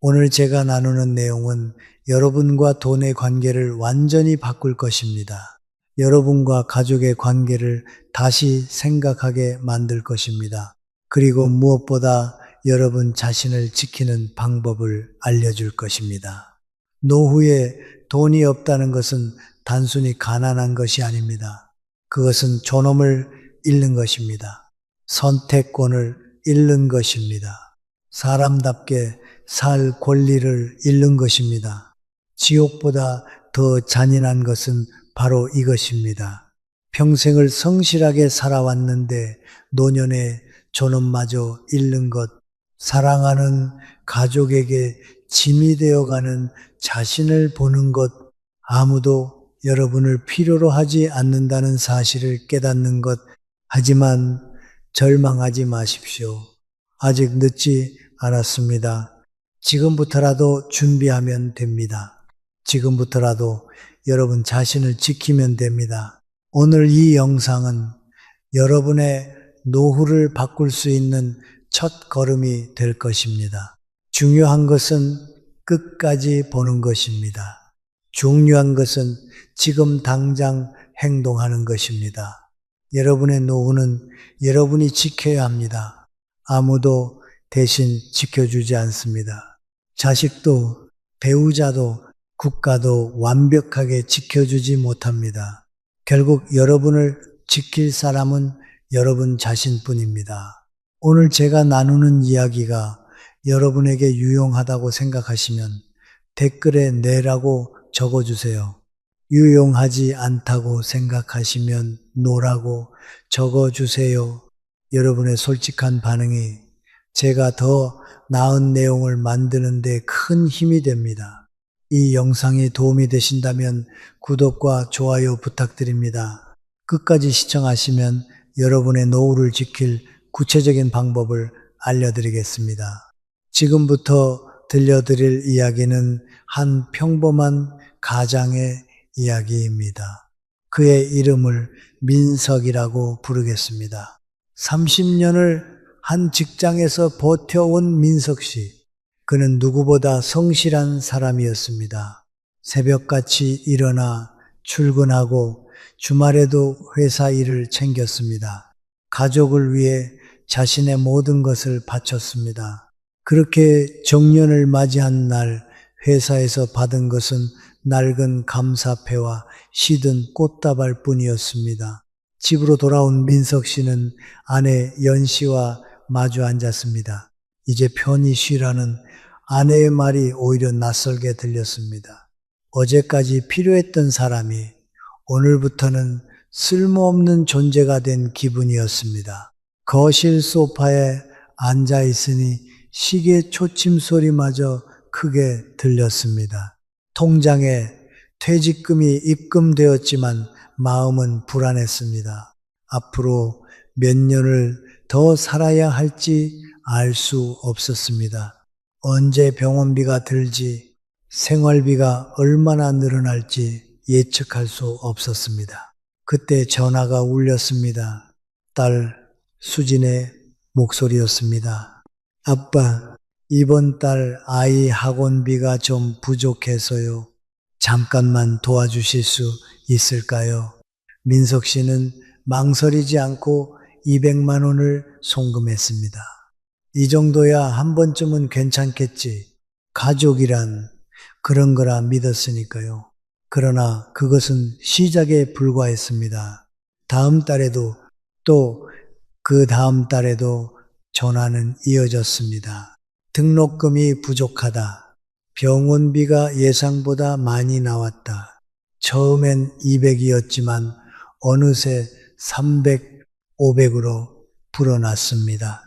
오늘 제가 나누는 내용은 여러분과 돈의 관계를 완전히 바꿀 것입니다. 여러분과 가족의 관계를 다시 생각하게 만들 것입니다. 그리고 무엇보다 여러분 자신을 지키는 방법을 알려줄 것입니다. 노후에 돈이 없다는 것은 단순히 가난한 것이 아닙니다. 그것은 존엄을 잃는 것입니다. 선택권을 잃는 것입니다. 사람답게 살 권리를 잃는 것입니다. 지옥보다 더 잔인한 것은 바로 이것입니다. 평생을 성실하게 살아왔는데 노년에 존엄마저 잃는 것, 사랑하는 가족에게 짐이 되어가는 자신을 보는 것, 아무도 여러분을 필요로 하지 않는다는 사실을 깨닫는 것. 하지만 절망하지 마십시오. 아직 늦지 않았습니다. 지금부터라도 준비하면 됩니다. 지금부터라도 여러분 자신을 지키면 됩니다. 오늘 이 영상은 여러분의 노후를 바꿀 수 있는 첫 걸음이 될 것입니다. 중요한 것은 끝까지 보는 것입니다. 중요한 것은 지금 당장 행동하는 것입니다. 여러분의 노후는 여러분이 지켜야 합니다. 아무도 대신 지켜주지 않습니다. 자식도, 배우자도, 국가도 완벽하게 지켜주지 못합니다. 결국 여러분을 지킬 사람은 여러분 자신뿐입니다. 오늘 제가 나누는 이야기가 여러분에게 유용하다고 생각하시면 댓글에 네라고 적어주세요. 유용하지 않다고 생각하시면 노라고 적어주세요. 여러분의 솔직한 반응이 제가 더 나은 내용을 만드는데 큰 힘이 됩니다. 이 영상이 도움이 되신다면 구독과 좋아요 부탁드립니다. 끝까지 시청하시면 여러분의 노후를 지킬 구체적인 방법을 알려드리겠습니다. 지금부터 들려드릴 이야기는 한 평범한 가장의 이야기입니다. 그의 이름을 민석이라고 부르겠습니다. 30년을 한 직장에서 버텨온 민석 씨. 그는 누구보다 성실한 사람이었습니다. 새벽같이 일어나 출근하고 주말에도 회사 일을 챙겼습니다. 가족을 위해 자신의 모든 것을 바쳤습니다. 그렇게 정년을 맞이한 날 회사에서 받은 것은 낡은 감사패와 시든 꽃다발 뿐이었습니다. 집으로 돌아온 민석 씨는 아내 연 씨와 마주 앉았습니다. 이제 편히 쉬라는 아내의 말이 오히려 낯설게 들렸습니다. 어제까지 필요했던 사람이 오늘부터는 쓸모없는 존재가 된 기분이었습니다. 거실 소파에 앉아 있으니 시계 초침 소리마저 크게 들렸습니다. 통장에 퇴직금이 입금되었지만 마음은 불안했습니다. 앞으로 몇 년을 더 살아야 할지 알 수 없었습니다. 언제 병원비가 들지, 생활비가 얼마나 늘어날지 예측할 수 없었습니다. 그때 전화가 울렸습니다. 딸 수진의 목소리였습니다. 아빠, 이번 달 아이 학원비가 좀 부족해서요. 잠깐만 도와주실 수 있을까요? 민석 씨는 망설이지 않고 200만 원을 송금했습니다. 이 정도야 한 번쯤은 괜찮겠지. 가족이란 그런 거라 믿었으니까요. 그러나 그것은 시작에 불과했습니다. 다음 달에도 또 그 다음 달에도 전화는 이어졌습니다. 등록금이 부족하다. 병원비가 예상보다 많이 나왔다. 처음엔 200이었지만 어느새 300, 500으로 불어났습니다.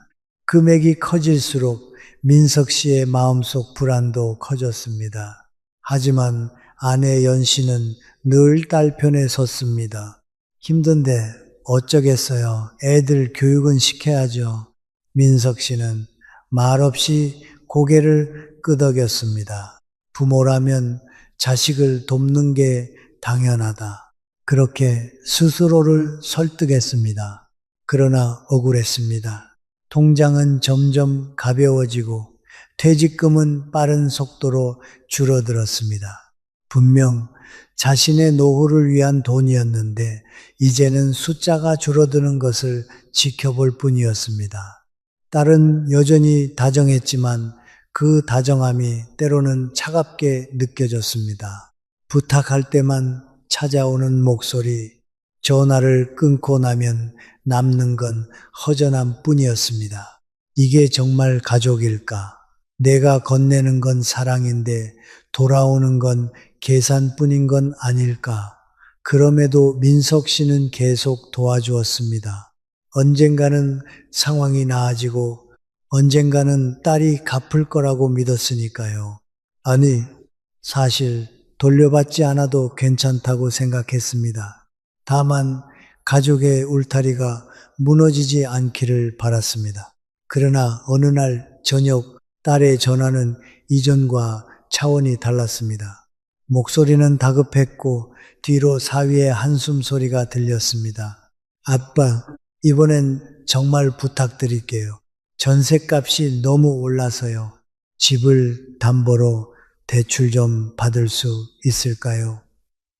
금액이 커질수록 민석 씨의 마음속 불안도 커졌습니다. 하지만 아내 연 씨는 늘 딸 편에 섰습니다. 힘든데 어쩌겠어요. 애들 교육은 시켜야죠. 민석 씨는 말없이 고개를 끄덕였습니다. 부모라면 자식을 돕는 게 당연하다. 그렇게 스스로를 설득했습니다. 그러나 억울했습니다. 통장은 점점 가벼워지고 퇴직금은 빠른 속도로 줄어들었습니다. 분명 자신의 노후를 위한 돈이었는데 이제는 숫자가 줄어드는 것을 지켜볼 뿐이었습니다. 딸은 여전히 다정했지만 그 다정함이 때로는 차갑게 느껴졌습니다. 부탁할 때만 찾아오는 목소리, 전화를 끊고 나면 남는 건 허전함 뿐이었습니다. 이게 정말 가족일까? 내가 건네는 건 사랑인데 돌아오는 건 계산뿐인 건 아닐까? 그럼에도 민석 씨는 계속 도와주었습니다. 언젠가는 상황이 나아지고 언젠가는 딸이 갚을 거라고 믿었으니까요. 아니, 사실 돌려받지 않아도 괜찮다고 생각했습니다. 다만 가족의 울타리가 무너지지 않기를 바랐습니다. 그러나 어느 날 저녁 딸의 전화는 이전과 차원이 달랐습니다. 목소리는 다급했고 뒤로 사위의 한숨 소리가 들렸습니다. 아빠, 이번엔 정말 부탁드릴게요. 전셋값이 너무 올라서요. 집을 담보로 대출 좀 받을 수 있을까요?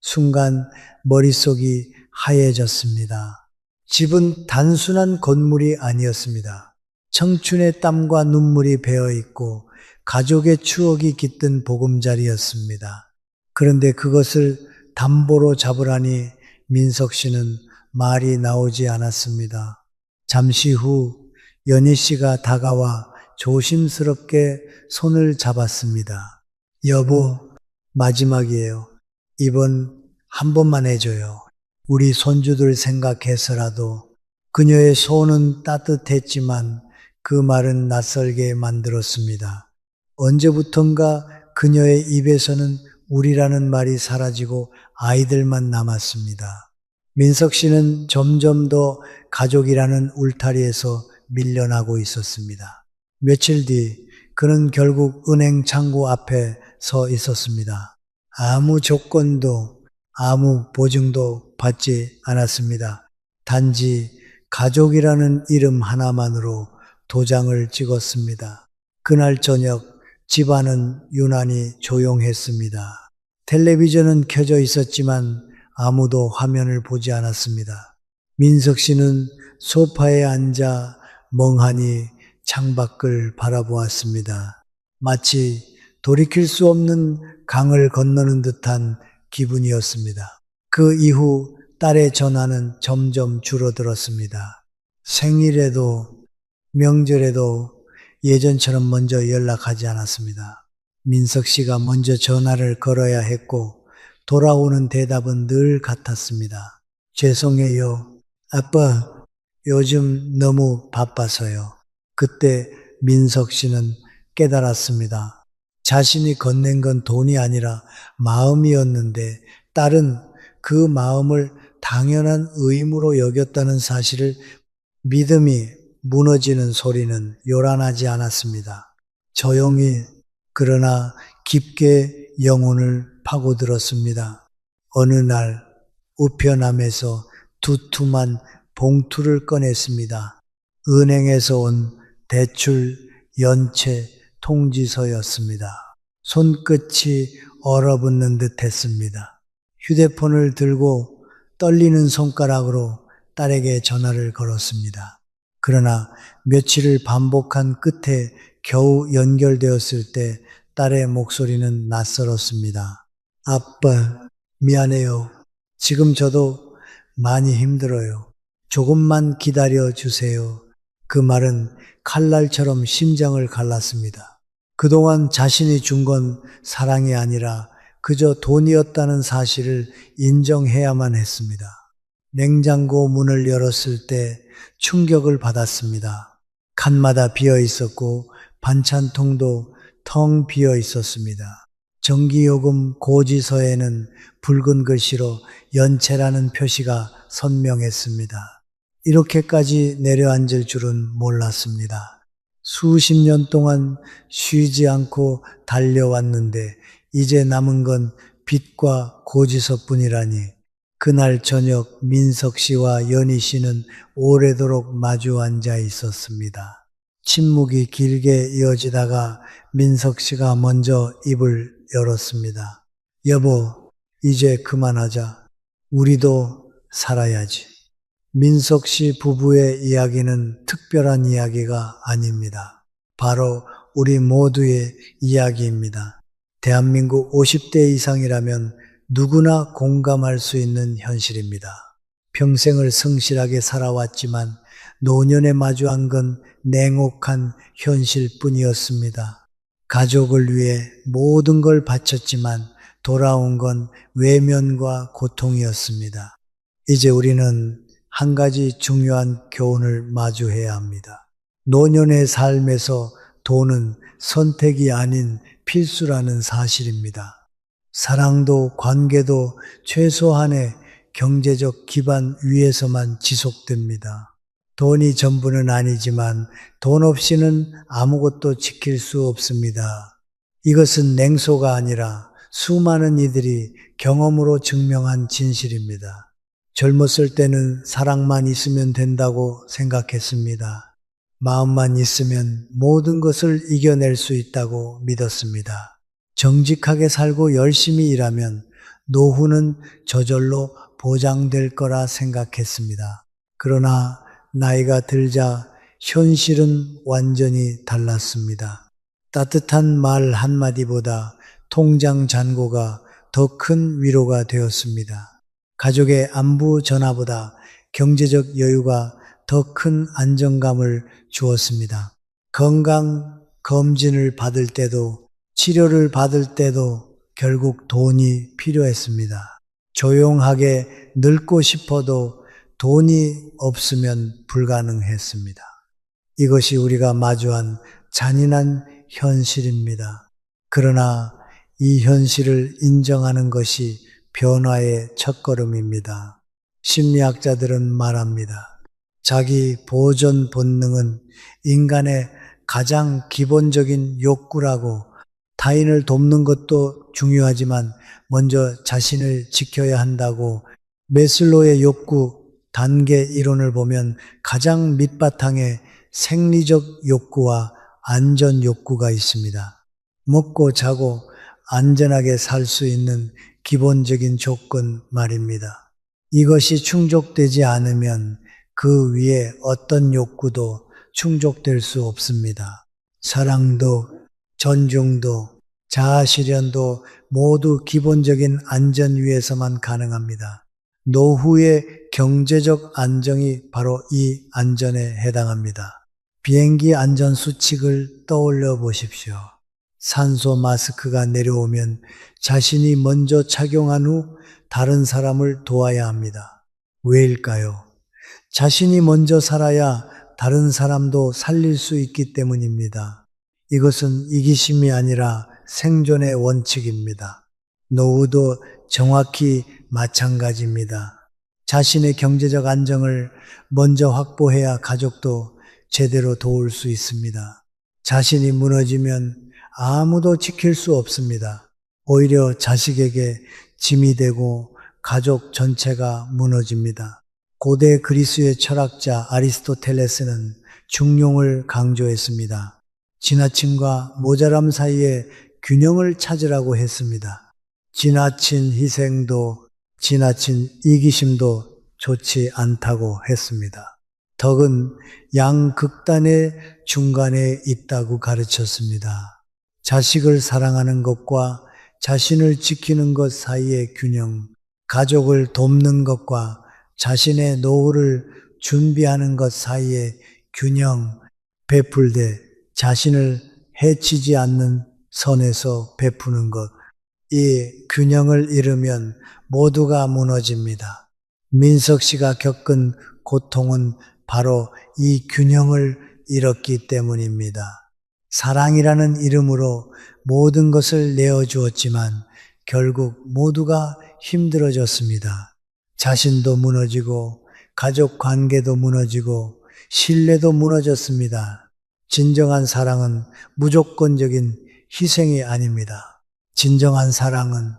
순간 머릿속이 하얘졌습니다. 집은 단순한 건물이 아니었습니다. 청춘의 땀과 눈물이 배어 있고 가족의 추억이 깃든 보금자리였습니다. 그런데 그것을 담보로 잡으라니 민석 씨는 말이 나오지 않았습니다. 잠시 후 연희 씨가 다가와 조심스럽게 손을 잡았습니다. 여보, 마지막이에요. 이번 한 번만 해줘요. 우리 손주들 생각해서라도. 그녀의 손은 따뜻했지만 그 말은 낯설게 만들었습니다. 언제부턴가 그녀의 입에서는 우리라는 말이 사라지고 아이들만 남았습니다. 민석 씨는 점점 더 가족이라는 울타리에서 밀려나고 있었습니다. 며칠 뒤 그는 결국 은행 창구 앞에 서 있었습니다. 아무 조건도 아무 보증도 받지 않았습니다. 단지 가족이라는 이름 하나만으로 도장을 찍었습니다. 그날 저녁 집안은 유난히 조용했습니다. 텔레비전은 켜져 있었지만 아무도 화면을 보지 않았습니다. 민석 씨는 소파에 앉아 멍하니 창밖을 바라보았습니다. 마치 돌이킬 수 없는 강을 건너는 듯한 기분이었습니다. 그 이후 딸의 전화는 점점 줄어들었습니다. 생일에도 명절에도 예전처럼 먼저 연락하지 않았습니다. 민석 씨가 먼저 전화를 걸어야 했고 돌아오는 대답은 늘 같았습니다. 죄송해요. 아빠, 요즘 너무 바빠서요. 그때 민석 씨는 깨달았습니다. 자신이 건넨 건 돈이 아니라 마음이었는데 딸은 그 마음을 당연한 의무로 여겼다는 사실을 믿음이 무너지는 소리는 요란하지 않았습니다. 조용히 그러나 깊게 영혼을 파고들었습니다. 어느 날 우편함에서 두툼한 봉투를 꺼냈습니다. 은행에서 온 대출 연체 통지서였습니다. 손끝이 얼어붙는 듯 했습니다. 휴대폰을 들고 떨리는 손가락으로 딸에게 전화를 걸었습니다. 그러나 며칠을 반복한 끝에 겨우 연결되었을 때 딸의 목소리는 낯설었습니다. 아빠, 미안해요. 지금 저도 많이 힘들어요. 조금만 기다려 주세요. 그 말은 칼날처럼 심장을 갈랐습니다. 그동안 자신이 준 건 사랑이 아니라 그저 돈이었다는 사실을 인정해야만 했습니다. 냉장고 문을 열었을 때 충격을 받았습니다. 칸마다 비어 있었고 반찬통도 텅 비어 있었습니다. 전기요금 고지서에는 붉은 글씨로 연체라는 표시가 선명했습니다. 이렇게까지 내려앉을 줄은 몰랐습니다. 수십 년 동안 쉬지 않고 달려왔는데 이제 남은 건 빚과 고지서뿐이라니. 그날 저녁 민석 씨와 연희 씨는 오래도록 마주 앉아 있었습니다. 침묵이 길게 이어지다가 민석 씨가 먼저 입을 열었습니다. 여보, 이제 그만하자. 우리도 살아야지. 민석 씨 부부의 이야기는 특별한 이야기가 아닙니다. 바로 우리 모두의 이야기입니다. 대한민국 50대 이상이라면 누구나 공감할 수 있는 현실입니다. 평생을 성실하게 살아왔지만 노년에 마주한 건 냉혹한 현실뿐이었습니다. 가족을 위해 모든 걸 바쳤지만 돌아온 건 외면과 고통이었습니다. 이제 우리는 한 가지 중요한 교훈을 마주해야 합니다. 노년의 삶에서 돈은 선택이 아닌 필수라는 사실입니다. 사랑도 관계도 최소한의 경제적 기반 위에서만 지속됩니다. 돈이 전부는 아니지만 돈 없이는 아무것도 지킬 수 없습니다. 이것은 냉소가 아니라 수많은 이들이 경험으로 증명한 진실입니다. 젊었을 때는 사랑만 있으면 된다고 생각했습니다. 마음만 있으면 모든 것을 이겨낼 수 있다고 믿었습니다. 정직하게 살고 열심히 일하면 노후는 저절로 보장될 거라 생각했습니다. 그러나 나이가 들자 현실은 완전히 달랐습니다. 따뜻한 말 한마디보다 통장 잔고가 더 큰 위로가 되었습니다. 가족의 안부 전화보다 경제적 여유가 더 큰 안정감을 주었습니다. 건강 검진을 받을 때도 치료를 받을 때도 결국 돈이 필요했습니다. 조용하게 늙고 싶어도 돈이 없으면 불가능했습니다. 이것이 우리가 마주한 잔인한 현실입니다. 그러나 이 현실을 인정하는 것이 변화의 첫걸음입니다. 심리학자들은 말합니다. 자기 보존 본능은 인간의 가장 기본적인 욕구라고, 타인을 돕는 것도 중요하지만 먼저 자신을 지켜야 한다고. 메슬로의 욕구 단계 이론을 보면 가장 밑바탕에 생리적 욕구와 안전 욕구가 있습니다. 먹고 자고 안전하게 살 수 있는 기본적인 조건 말입니다. 이것이 충족되지 않으면 그 위에 어떤 욕구도 충족될 수 없습니다. 사랑도, 존중도, 자아실현도 모두 기본적인 안전 위에서만 가능합니다. 노후의 경제적 안정이 바로 이 안전에 해당합니다. 비행기 안전 수칙을 떠올려 보십시오. 산소 마스크가 내려오면 자신이 먼저 착용한 후 다른 사람을 도와야 합니다. 왜일까요? 자신이 먼저 살아야 다른 사람도 살릴 수 있기 때문입니다. 이것은 이기심이 아니라 생존의 원칙입니다. 노후도 정확히 마찬가지입니다. 자신의 경제적 안정을 먼저 확보해야 가족도 제대로 도울 수 있습니다. 자신이 무너지면 아무도 지킬 수 없습니다. 오히려 자식에게 짐이 되고 가족 전체가 무너집니다. 고대 그리스의 철학자 아리스토텔레스는 중용을 강조했습니다. 지나침과 모자람 사이에 균형을 찾으라고 했습니다. 지나친 희생도 지나친 이기심도 좋지 않다고 했습니다. 덕은 양극단의 중간에 있다고 가르쳤습니다. 자식을 사랑하는 것과 자신을 지키는 것 사이의 균형, 가족을 돕는 것과 자신의 노후를 준비하는 것 사이의 균형, 베풀되 자신을 해치지 않는 선에서 베푸는 것, 이 균형을 잃으면 모두가 무너집니다. 민석 씨가 겪은 고통은 바로 이 균형을 잃었기 때문입니다. 사랑이라는 이름으로 모든 것을 내어주었지만 결국 모두가 힘들어졌습니다. 자신도 무너지고 가족 관계도 무너지고 신뢰도 무너졌습니다. 진정한 사랑은 무조건적인 희생이 아닙니다. 진정한 사랑은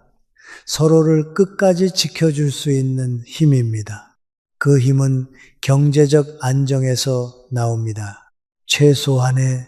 서로를 끝까지 지켜줄 수 있는 힘입니다. 그 힘은 경제적 안정에서 나옵니다. 최소한의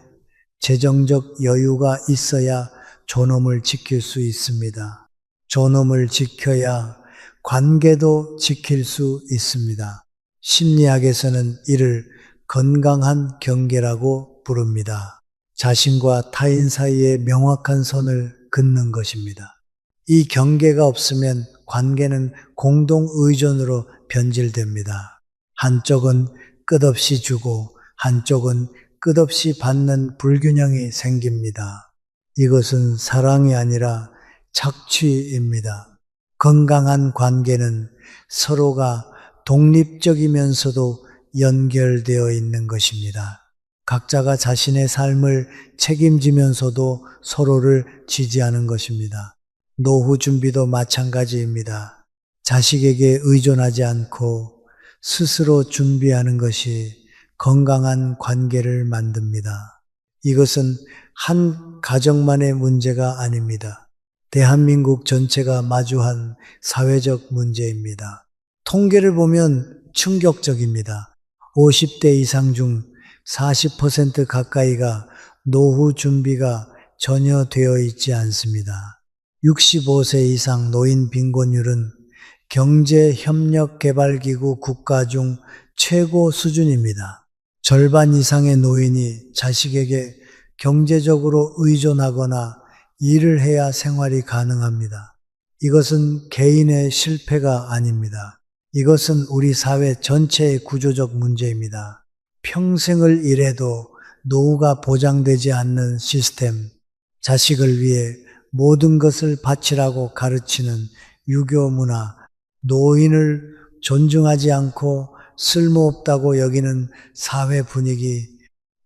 재정적 여유가 있어야 존엄을 지킬 수 있습니다. 존엄을 지켜야 관계도 지킬 수 있습니다. 심리학에서는 이를 건강한 경계라고 부릅니다. 자신과 타인 사이에 명확한 선을 긋는 것입니다. 이 경계가 없으면 관계는 공동 의존으로 변질됩니다. 한쪽은 끝없이 주고 한쪽은 끝없이 받는 불균형이 생깁니다. 이것은 사랑이 아니라 착취입니다. 건강한 관계는 서로가 독립적이면서도 연결되어 있는 것입니다. 각자가 자신의 삶을 책임지면서도 서로를 지지하는 것입니다. 노후 준비도 마찬가지입니다. 자식에게 의존하지 않고 스스로 준비하는 것이 건강한 관계를 만듭니다. 이것은 한 가정만의 문제가 아닙니다. 대한민국 전체가 마주한 사회적 문제입니다. 통계를 보면 충격적입니다. 50대 이상 중 40% 가까이가 노후 준비가 전혀 되어 있지 않습니다. 65세 이상 노인 빈곤율은 경제협력개발기구 국가 중 최고 수준입니다. 절반 이상의 노인이 자식에게 경제적으로 의존하거나 일을 해야 생활이 가능합니다. 이것은 개인의 실패가 아닙니다. 이것은 우리 사회 전체의 구조적 문제입니다. 평생을 일해도 노후가 보장되지 않는 시스템, 자식을 위해 모든 것을 바치라고 가르치는 유교 문화, 노인을 존중하지 않고 쓸모없다고 여기는 사회 분위기,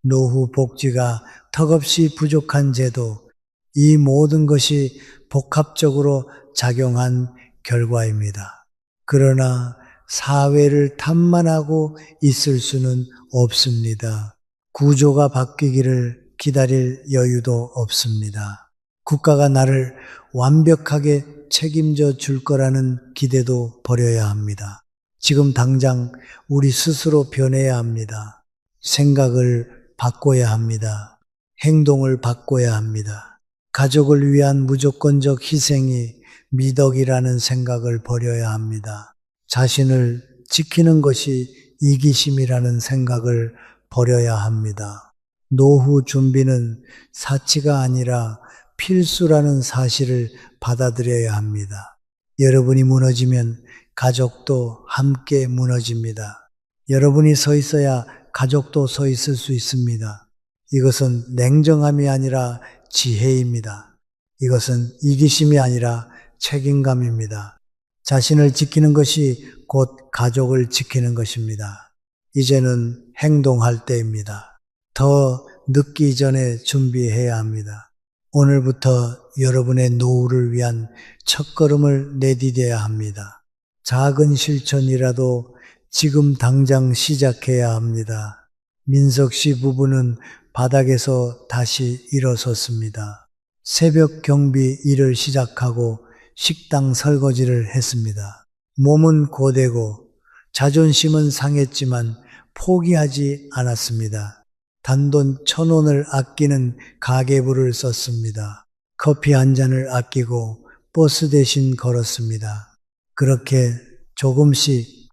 노후 복지가 턱없이 부족한 제도, 이 모든 것이 복합적으로 작용한 결과입니다. 그러나 사회를 탓만하고 있을 수는 없습니다. 구조가 바뀌기를 기다릴 여유도 없습니다. 국가가 나를 완벽하게 책임져 줄 거라는 기대도 버려야 합니다. 지금 당장 우리 스스로 변해야 합니다. 생각을 바꿔야 합니다. 행동을 바꿔야 합니다. 가족을 위한 무조건적 희생이 미덕이라는 생각을 버려야 합니다. 자신을 지키는 것이 이기심이라는 생각을 버려야 합니다. 노후 준비는 사치가 아니라 필수라는 사실을 받아들여야 합니다. 여러분이 무너지면 가족도 함께 무너집니다. 여러분이 서 있어야 가족도 서 있을 수 있습니다. 이것은 냉정함이 아니라 지혜입니다. 이것은 이기심이 아니라 책임감입니다. 자신을 지키는 것이 곧 가족을 지키는 것입니다. 이제는 행동할 때입니다. 더 늦기 전에 준비해야 합니다. 오늘부터 여러분의 노후를 위한 첫걸음을 내디뎌야 합니다. 작은 실천이라도 지금 당장 시작해야 합니다. 민석 씨 부부는 바닥에서 다시 일어섰습니다. 새벽 경비 일을 시작하고 식당 설거지를 했습니다. 몸은 고되고 자존심은 상했지만 포기하지 않았습니다. 단돈 1,000원을 아끼는 가계부를 썼습니다. 커피 한 잔을 아끼고 버스 대신 걸었습니다. 그렇게 조금씩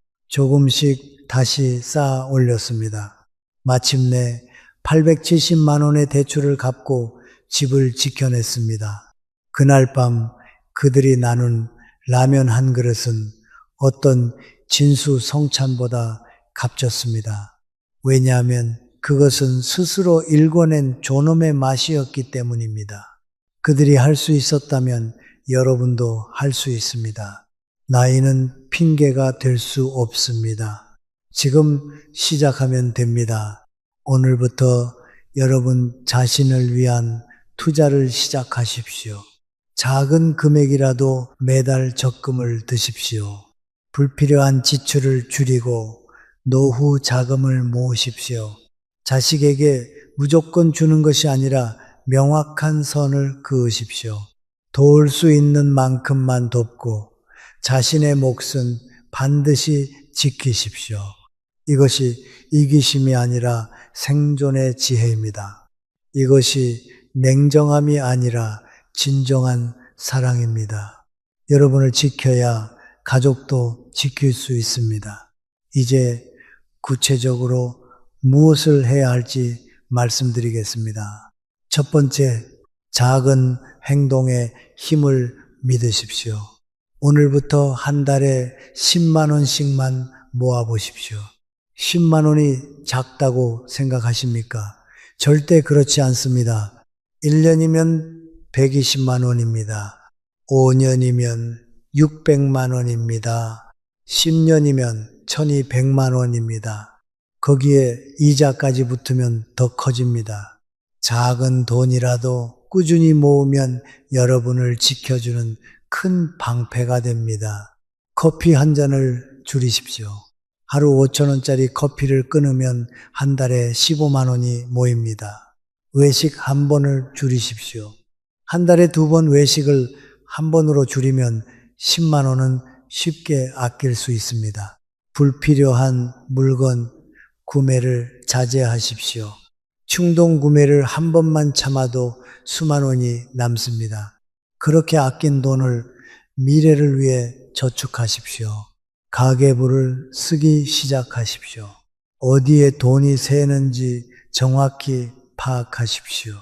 다시 쌓아 올렸습니다. 마침내 870만 원의 대출을 갚고 집을 지켜냈습니다. 그날 밤 그들이 나눈 라면 한 그릇은 어떤 진수성찬보다 값졌습니다. 왜냐하면 그것은 스스로 일궈낸 존엄의 맛이었기 때문입니다. 그들이 할 수 있었다면 여러분도 할 수 있습니다. 나이는 핑계가 될 수 없습니다. 지금 시작하면 됩니다. 오늘부터 여러분 자신을 위한 투자를 시작하십시오. 작은 금액이라도 매달 적금을 드십시오. 불필요한 지출을 줄이고 노후 자금을 모으십시오. 자식에게 무조건 주는 것이 아니라 명확한 선을 그으십시오. 도울 수 있는 만큼만 돕고 자신의 몫은 반드시 지키십시오. 이것이 이기심이 아니라 생존의 지혜입니다. 이것이 냉정함이 아니라 진정한 사랑입니다. 여러분을 지켜야 가족도 지킬 수 있습니다. 이제 구체적으로 무엇을 해야 할지 말씀드리겠습니다. 첫 번째, 작은 행동에 힘을 믿으십시오. 오늘부터 한 달에 10만 원씩만 모아보십시오. 10만 원이 작다고 생각하십니까? 절대 그렇지 않습니다. 1년이면 120만 원입니다. 5년이면 600만 원입니다. 10년이면 1200만 원입니다. 거기에 이자까지 붙으면 더 커집니다. 작은 돈이라도 꾸준히 모으면 여러분을 지켜주는 큰 방패가 됩니다. 커피 한 잔을 줄이십시오. 하루 5,000원짜리 커피를 끊으면 한 달에 15만 원이 모입니다. 외식 한 번을 줄이십시오. 한 달에 2번 외식을 한 번으로 줄이면 10만 원은 쉽게 아낄 수 있습니다. 불필요한 물건 구매를 자제하십시오. 충동 구매를 한 번만 참아도 수만 원이 남습니다. 그렇게 아낀 돈을 미래를 위해 저축하십시오. 가계부를 쓰기 시작하십시오. 어디에 돈이 새는지 정확히 파악하십시오.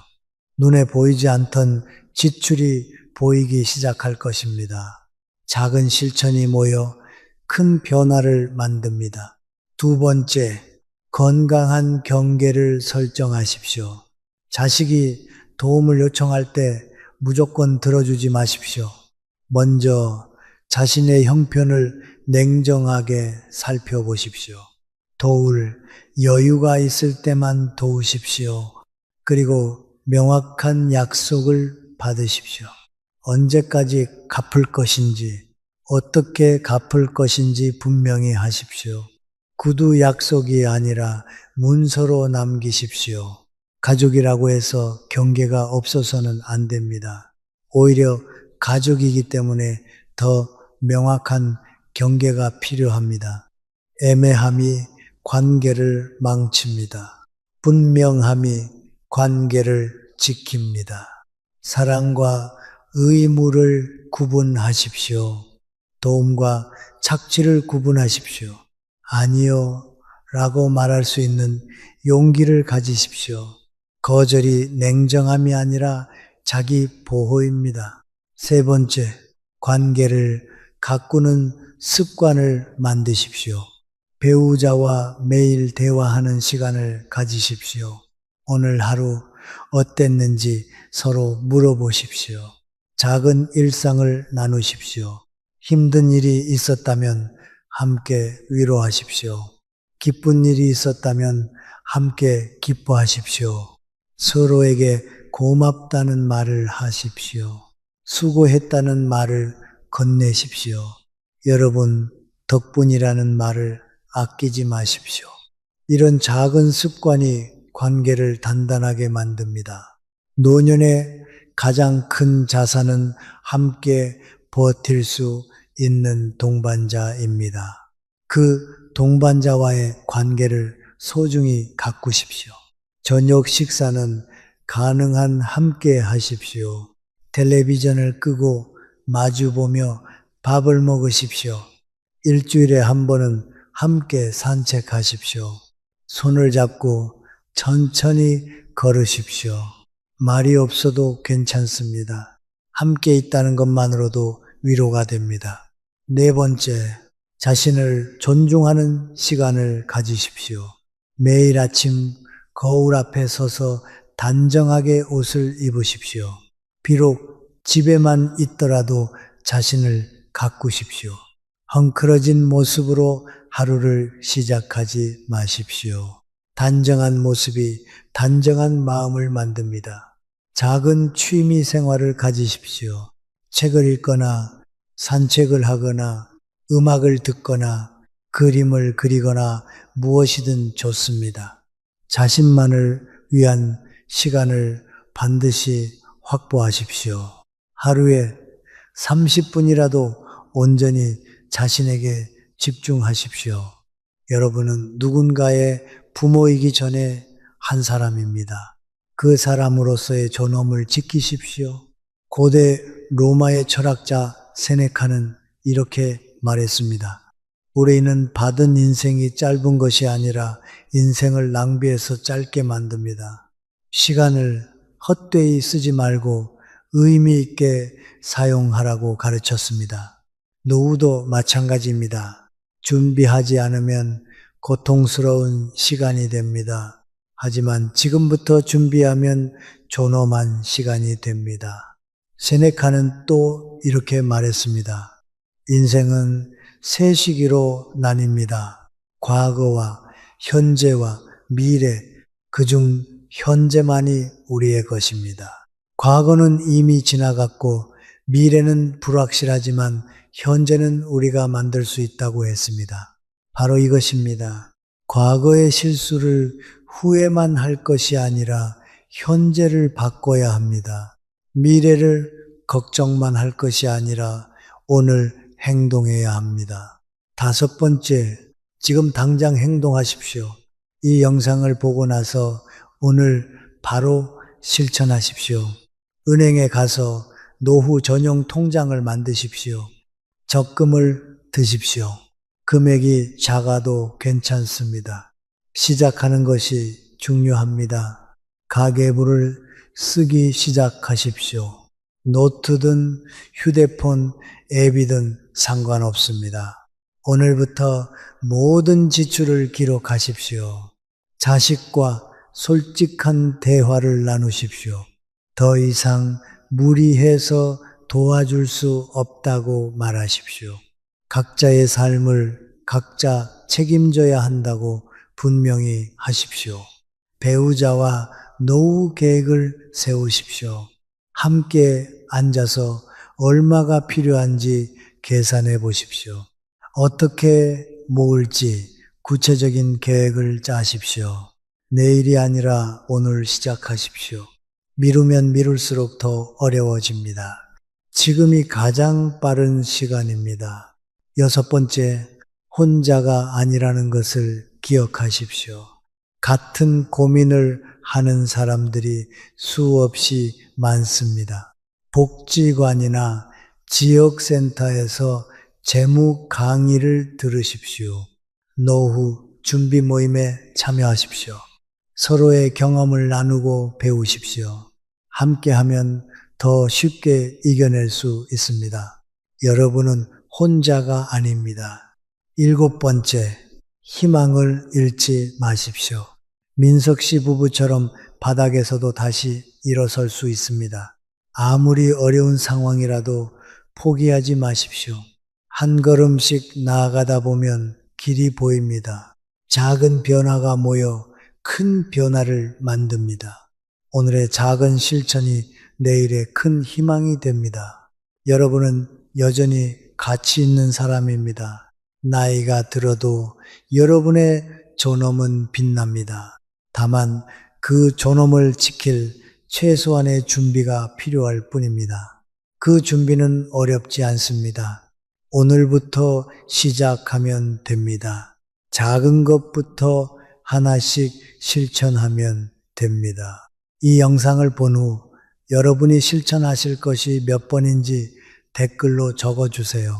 눈에 보이지 않던 지출이 보이기 시작할 것입니다. 작은 실천이 모여 큰 변화를 만듭니다. 2번째, 건강한 경계를 설정하십시오. 자식이 도움을 요청할 때 무조건 들어주지 마십시오. 먼저 자신의 형편을 냉정하게 살펴보십시오. 도울 여유가 있을 때만 도우십시오. 그리고 명확한 약속을 받으십시오. 언제까지 갚을 것인지, 어떻게 갚을 것인지 분명히 하십시오. 구두 약속이 아니라 문서로 남기십시오. 가족이라고 해서 경계가 없어서는 안 됩니다. 오히려 가족이기 때문에 더 명확한 경계가 필요합니다. 애매함이 관계를 망칩니다. 분명함이 관계를 지킵니다. 사랑과 의무를 구분하십시오. 도움과 착취를 구분하십시오. 아니요 라고 말할 수 있는 용기를 가지십시오. 거절이 냉정함이 아니라 자기 보호입니다. 3번째, 관계를 가꾸는 습관을 만드십시오. 배우자와 매일 대화하는 시간을 가지십시오. 오늘 하루 어땠는지 서로 물어보십시오. 작은 일상을 나누십시오. 힘든 일이 있었다면 함께 위로하십시오. 기쁜 일이 있었다면 함께 기뻐하십시오. 서로에게 고맙다는 말을 하십시오. 수고했다는 말을 건네십시오. 여러분 덕분이라는 말을 아끼지 마십시오. 이런 작은 습관이 관계를 단단하게 만듭니다. 노년의 가장 큰 자산은 함께 버틸 수 있는 동반자입니다. 그 동반자와의 관계를 소중히 가꾸십시오. 저녁 식사는 가능한 함께 하십시오. 텔레비전을 끄고 마주보며 밥을 먹으십시오. 일주일에 한 번은 함께 산책하십시오. 손을 잡고 천천히 걸으십시오. 말이 없어도 괜찮습니다. 함께 있다는 것만으로도 위로가 됩니다. 4번째, 자신을 존중하는 시간을 가지십시오. 매일 아침 거울 앞에 서서 단정하게 옷을 입으십시오. 비록 집에만 있더라도 자신을 가꾸십시오. 헝클어진 모습으로 하루를 시작하지 마십시오. 단정한 모습이 단정한 마음을 만듭니다. 작은 취미 생활을 가지십시오. 책을 읽거나 산책을 하거나 음악을 듣거나 그림을 그리거나 무엇이든 좋습니다. 자신만을 위한 시간을 반드시 확보하십시오. 하루에 30분이라도 온전히 자신에게 집중하십시오. 여러분은 누군가의 부모이기 전에 한 사람입니다. 그 사람으로서의 존엄을 지키십시오. 고대 로마의 철학자 세네카는 이렇게 말했습니다. 우리는 받은 인생이 짧은 것이 아니라 인생을 낭비해서 짧게 만듭니다. 시간을 헛되이 쓰지 말고 의미 있게 사용하라고 가르쳤습니다. 노후도 마찬가지입니다. 준비하지 않으면 고통스러운 시간이 됩니다. 하지만 지금부터 준비하면 존엄한 시간이 됩니다. 세네카는 또 이렇게 말했습니다. 인생은 세 시기로 나뉩니다. 과거와 현재와 미래, 그중 현재만이 우리의 것입니다. 과거는 이미 지나갔고 미래는 불확실하지만 현재는 우리가 만들 수 있다고 했습니다. 바로 이것입니다. 과거의 실수를 후회만 할 것이 아니라 현재를 바꿔야 합니다. 미래를 걱정만 할 것이 아니라 오늘 행동해야 합니다. 다섯 번째, 지금 당장 행동하십시오. 이 영상을 보고 나서 오늘 바로 실천하십시오. 은행에 가서 노후 전용 통장을 만드십시오. 적금을 드십시오. 금액이 작아도 괜찮습니다. 시작하는 것이 중요합니다. 가계부를 쓰기 시작하십시오. 노트든 휴대폰 앱이든 상관없습니다. 오늘부터 모든 지출을 기록하십시오. 자식과 솔직한 대화를 나누십시오. 더 이상 무리해서 도와줄 수 없다고 말하십시오. 각자의 삶을 각자 책임져야 한다고 분명히 하십시오. 배우자와 노후 계획을 세우십시오. 함께 앉아서 얼마가 필요한지 계산해 보십시오. 어떻게 모을지 구체적인 계획을 짜십시오. 내일이 아니라 오늘 시작하십시오. 미루면 미룰수록 더 어려워집니다. 지금이 가장 빠른 시간입니다. 여섯 번째, 혼자가 아니라는 것을 기억하십시오. 같은 고민을 하는 사람들이 수없이 많습니다. 복지관이나 지역센터에서 재무 강의를 들으십시오. 노후 준비 모임에 참여하십시오. 서로의 경험을 나누고 배우십시오. 함께하면 더 쉽게 이겨낼 수 있습니다. 여러분은 혼자가 아닙니다. 일곱 번째, 희망을 잃지 마십시오. 민석 씨 부부처럼 바닥에서도 다시 일어설 수 있습니다. 아무리 어려운 상황이라도 포기하지 마십시오. 한 걸음씩 나아가다 보면 길이 보입니다. 작은 변화가 모여 큰 변화를 만듭니다. 오늘의 작은 실천이 내일의 큰 희망이 됩니다. 여러분은 여전히 가치 있는 사람입니다. 나이가 들어도 여러분의 존엄은 빛납니다. 다만 그 존엄을 지킬 최소한의 준비가 필요할 뿐입니다. 그 준비는 어렵지 않습니다. 오늘부터 시작하면 됩니다. 작은 것부터 하나씩 실천하면 됩니다. 이 영상을 본 후 여러분이 실천하실 것이 몇 번인지 댓글로 적어주세요.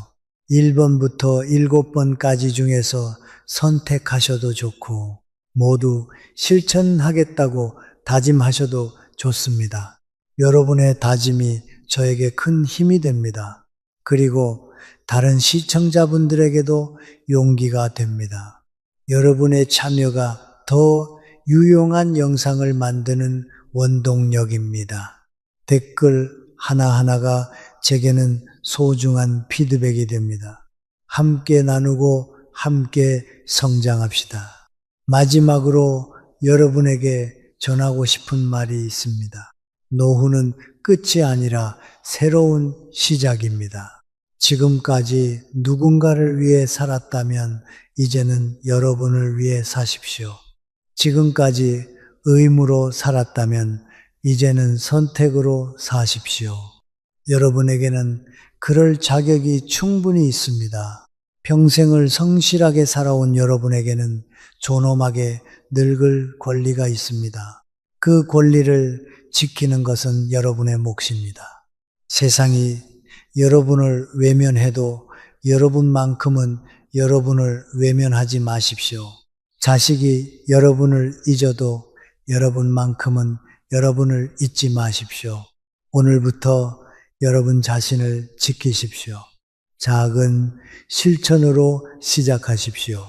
1번부터 7번까지 중에서 선택하셔도 좋고 모두 실천하겠다고 다짐하셔도 좋습니다. 여러분의 다짐이 저에게 큰 힘이 됩니다. 그리고 다른 시청자분들에게도 용기가 됩니다. 여러분의 참여가 더 유용한 영상을 만드는 원동력입니다. 댓글 하나하나가 제게는 소중한 피드백이 됩니다. 함께 나누고 함께 성장합시다. 마지막으로 여러분에게 전하고 싶은 말이 있습니다. 노후는 끝이 아니라 새로운 시작입니다. 지금까지 누군가를 위해 살았다면 이제는 여러분을 위해 사십시오. 지금까지 의무로 살았다면 이제는 선택으로 사십시오. 여러분에게는 그럴 자격이 충분히 있습니다. 평생을 성실하게 살아온 여러분에게는 존엄하게 늙을 권리가 있습니다. 그 권리를 지키는 것은 여러분의 몫입니다. 세상이 여러분을 외면해도 여러분만큼은 여러분을 외면하지 마십시오. 자식이 여러분을 잊어도 여러분만큼은 여러분을 잊지 마십시오. 오늘부터 여러분 자신을 지키십시오. 작은 실천으로 시작하십시오.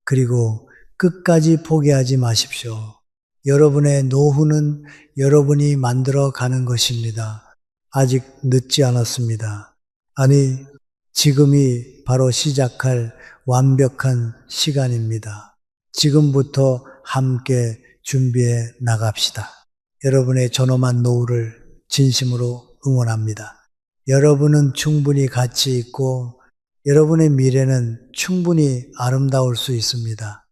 그리고 끝까지 포기하지 마십시오. 여러분의 노후는 여러분이 만들어 가는 것입니다. 아직 늦지 않았습니다. 아니, 지금이 바로 시작할 완벽한 시간입니다. 지금부터 함께 준비해 나갑시다. 여러분의 존엄한 노후를 진심으로 응원합니다. 여러분은 충분히 가치 있고 여러분의 미래는 충분히 아름다울 수 있습니다.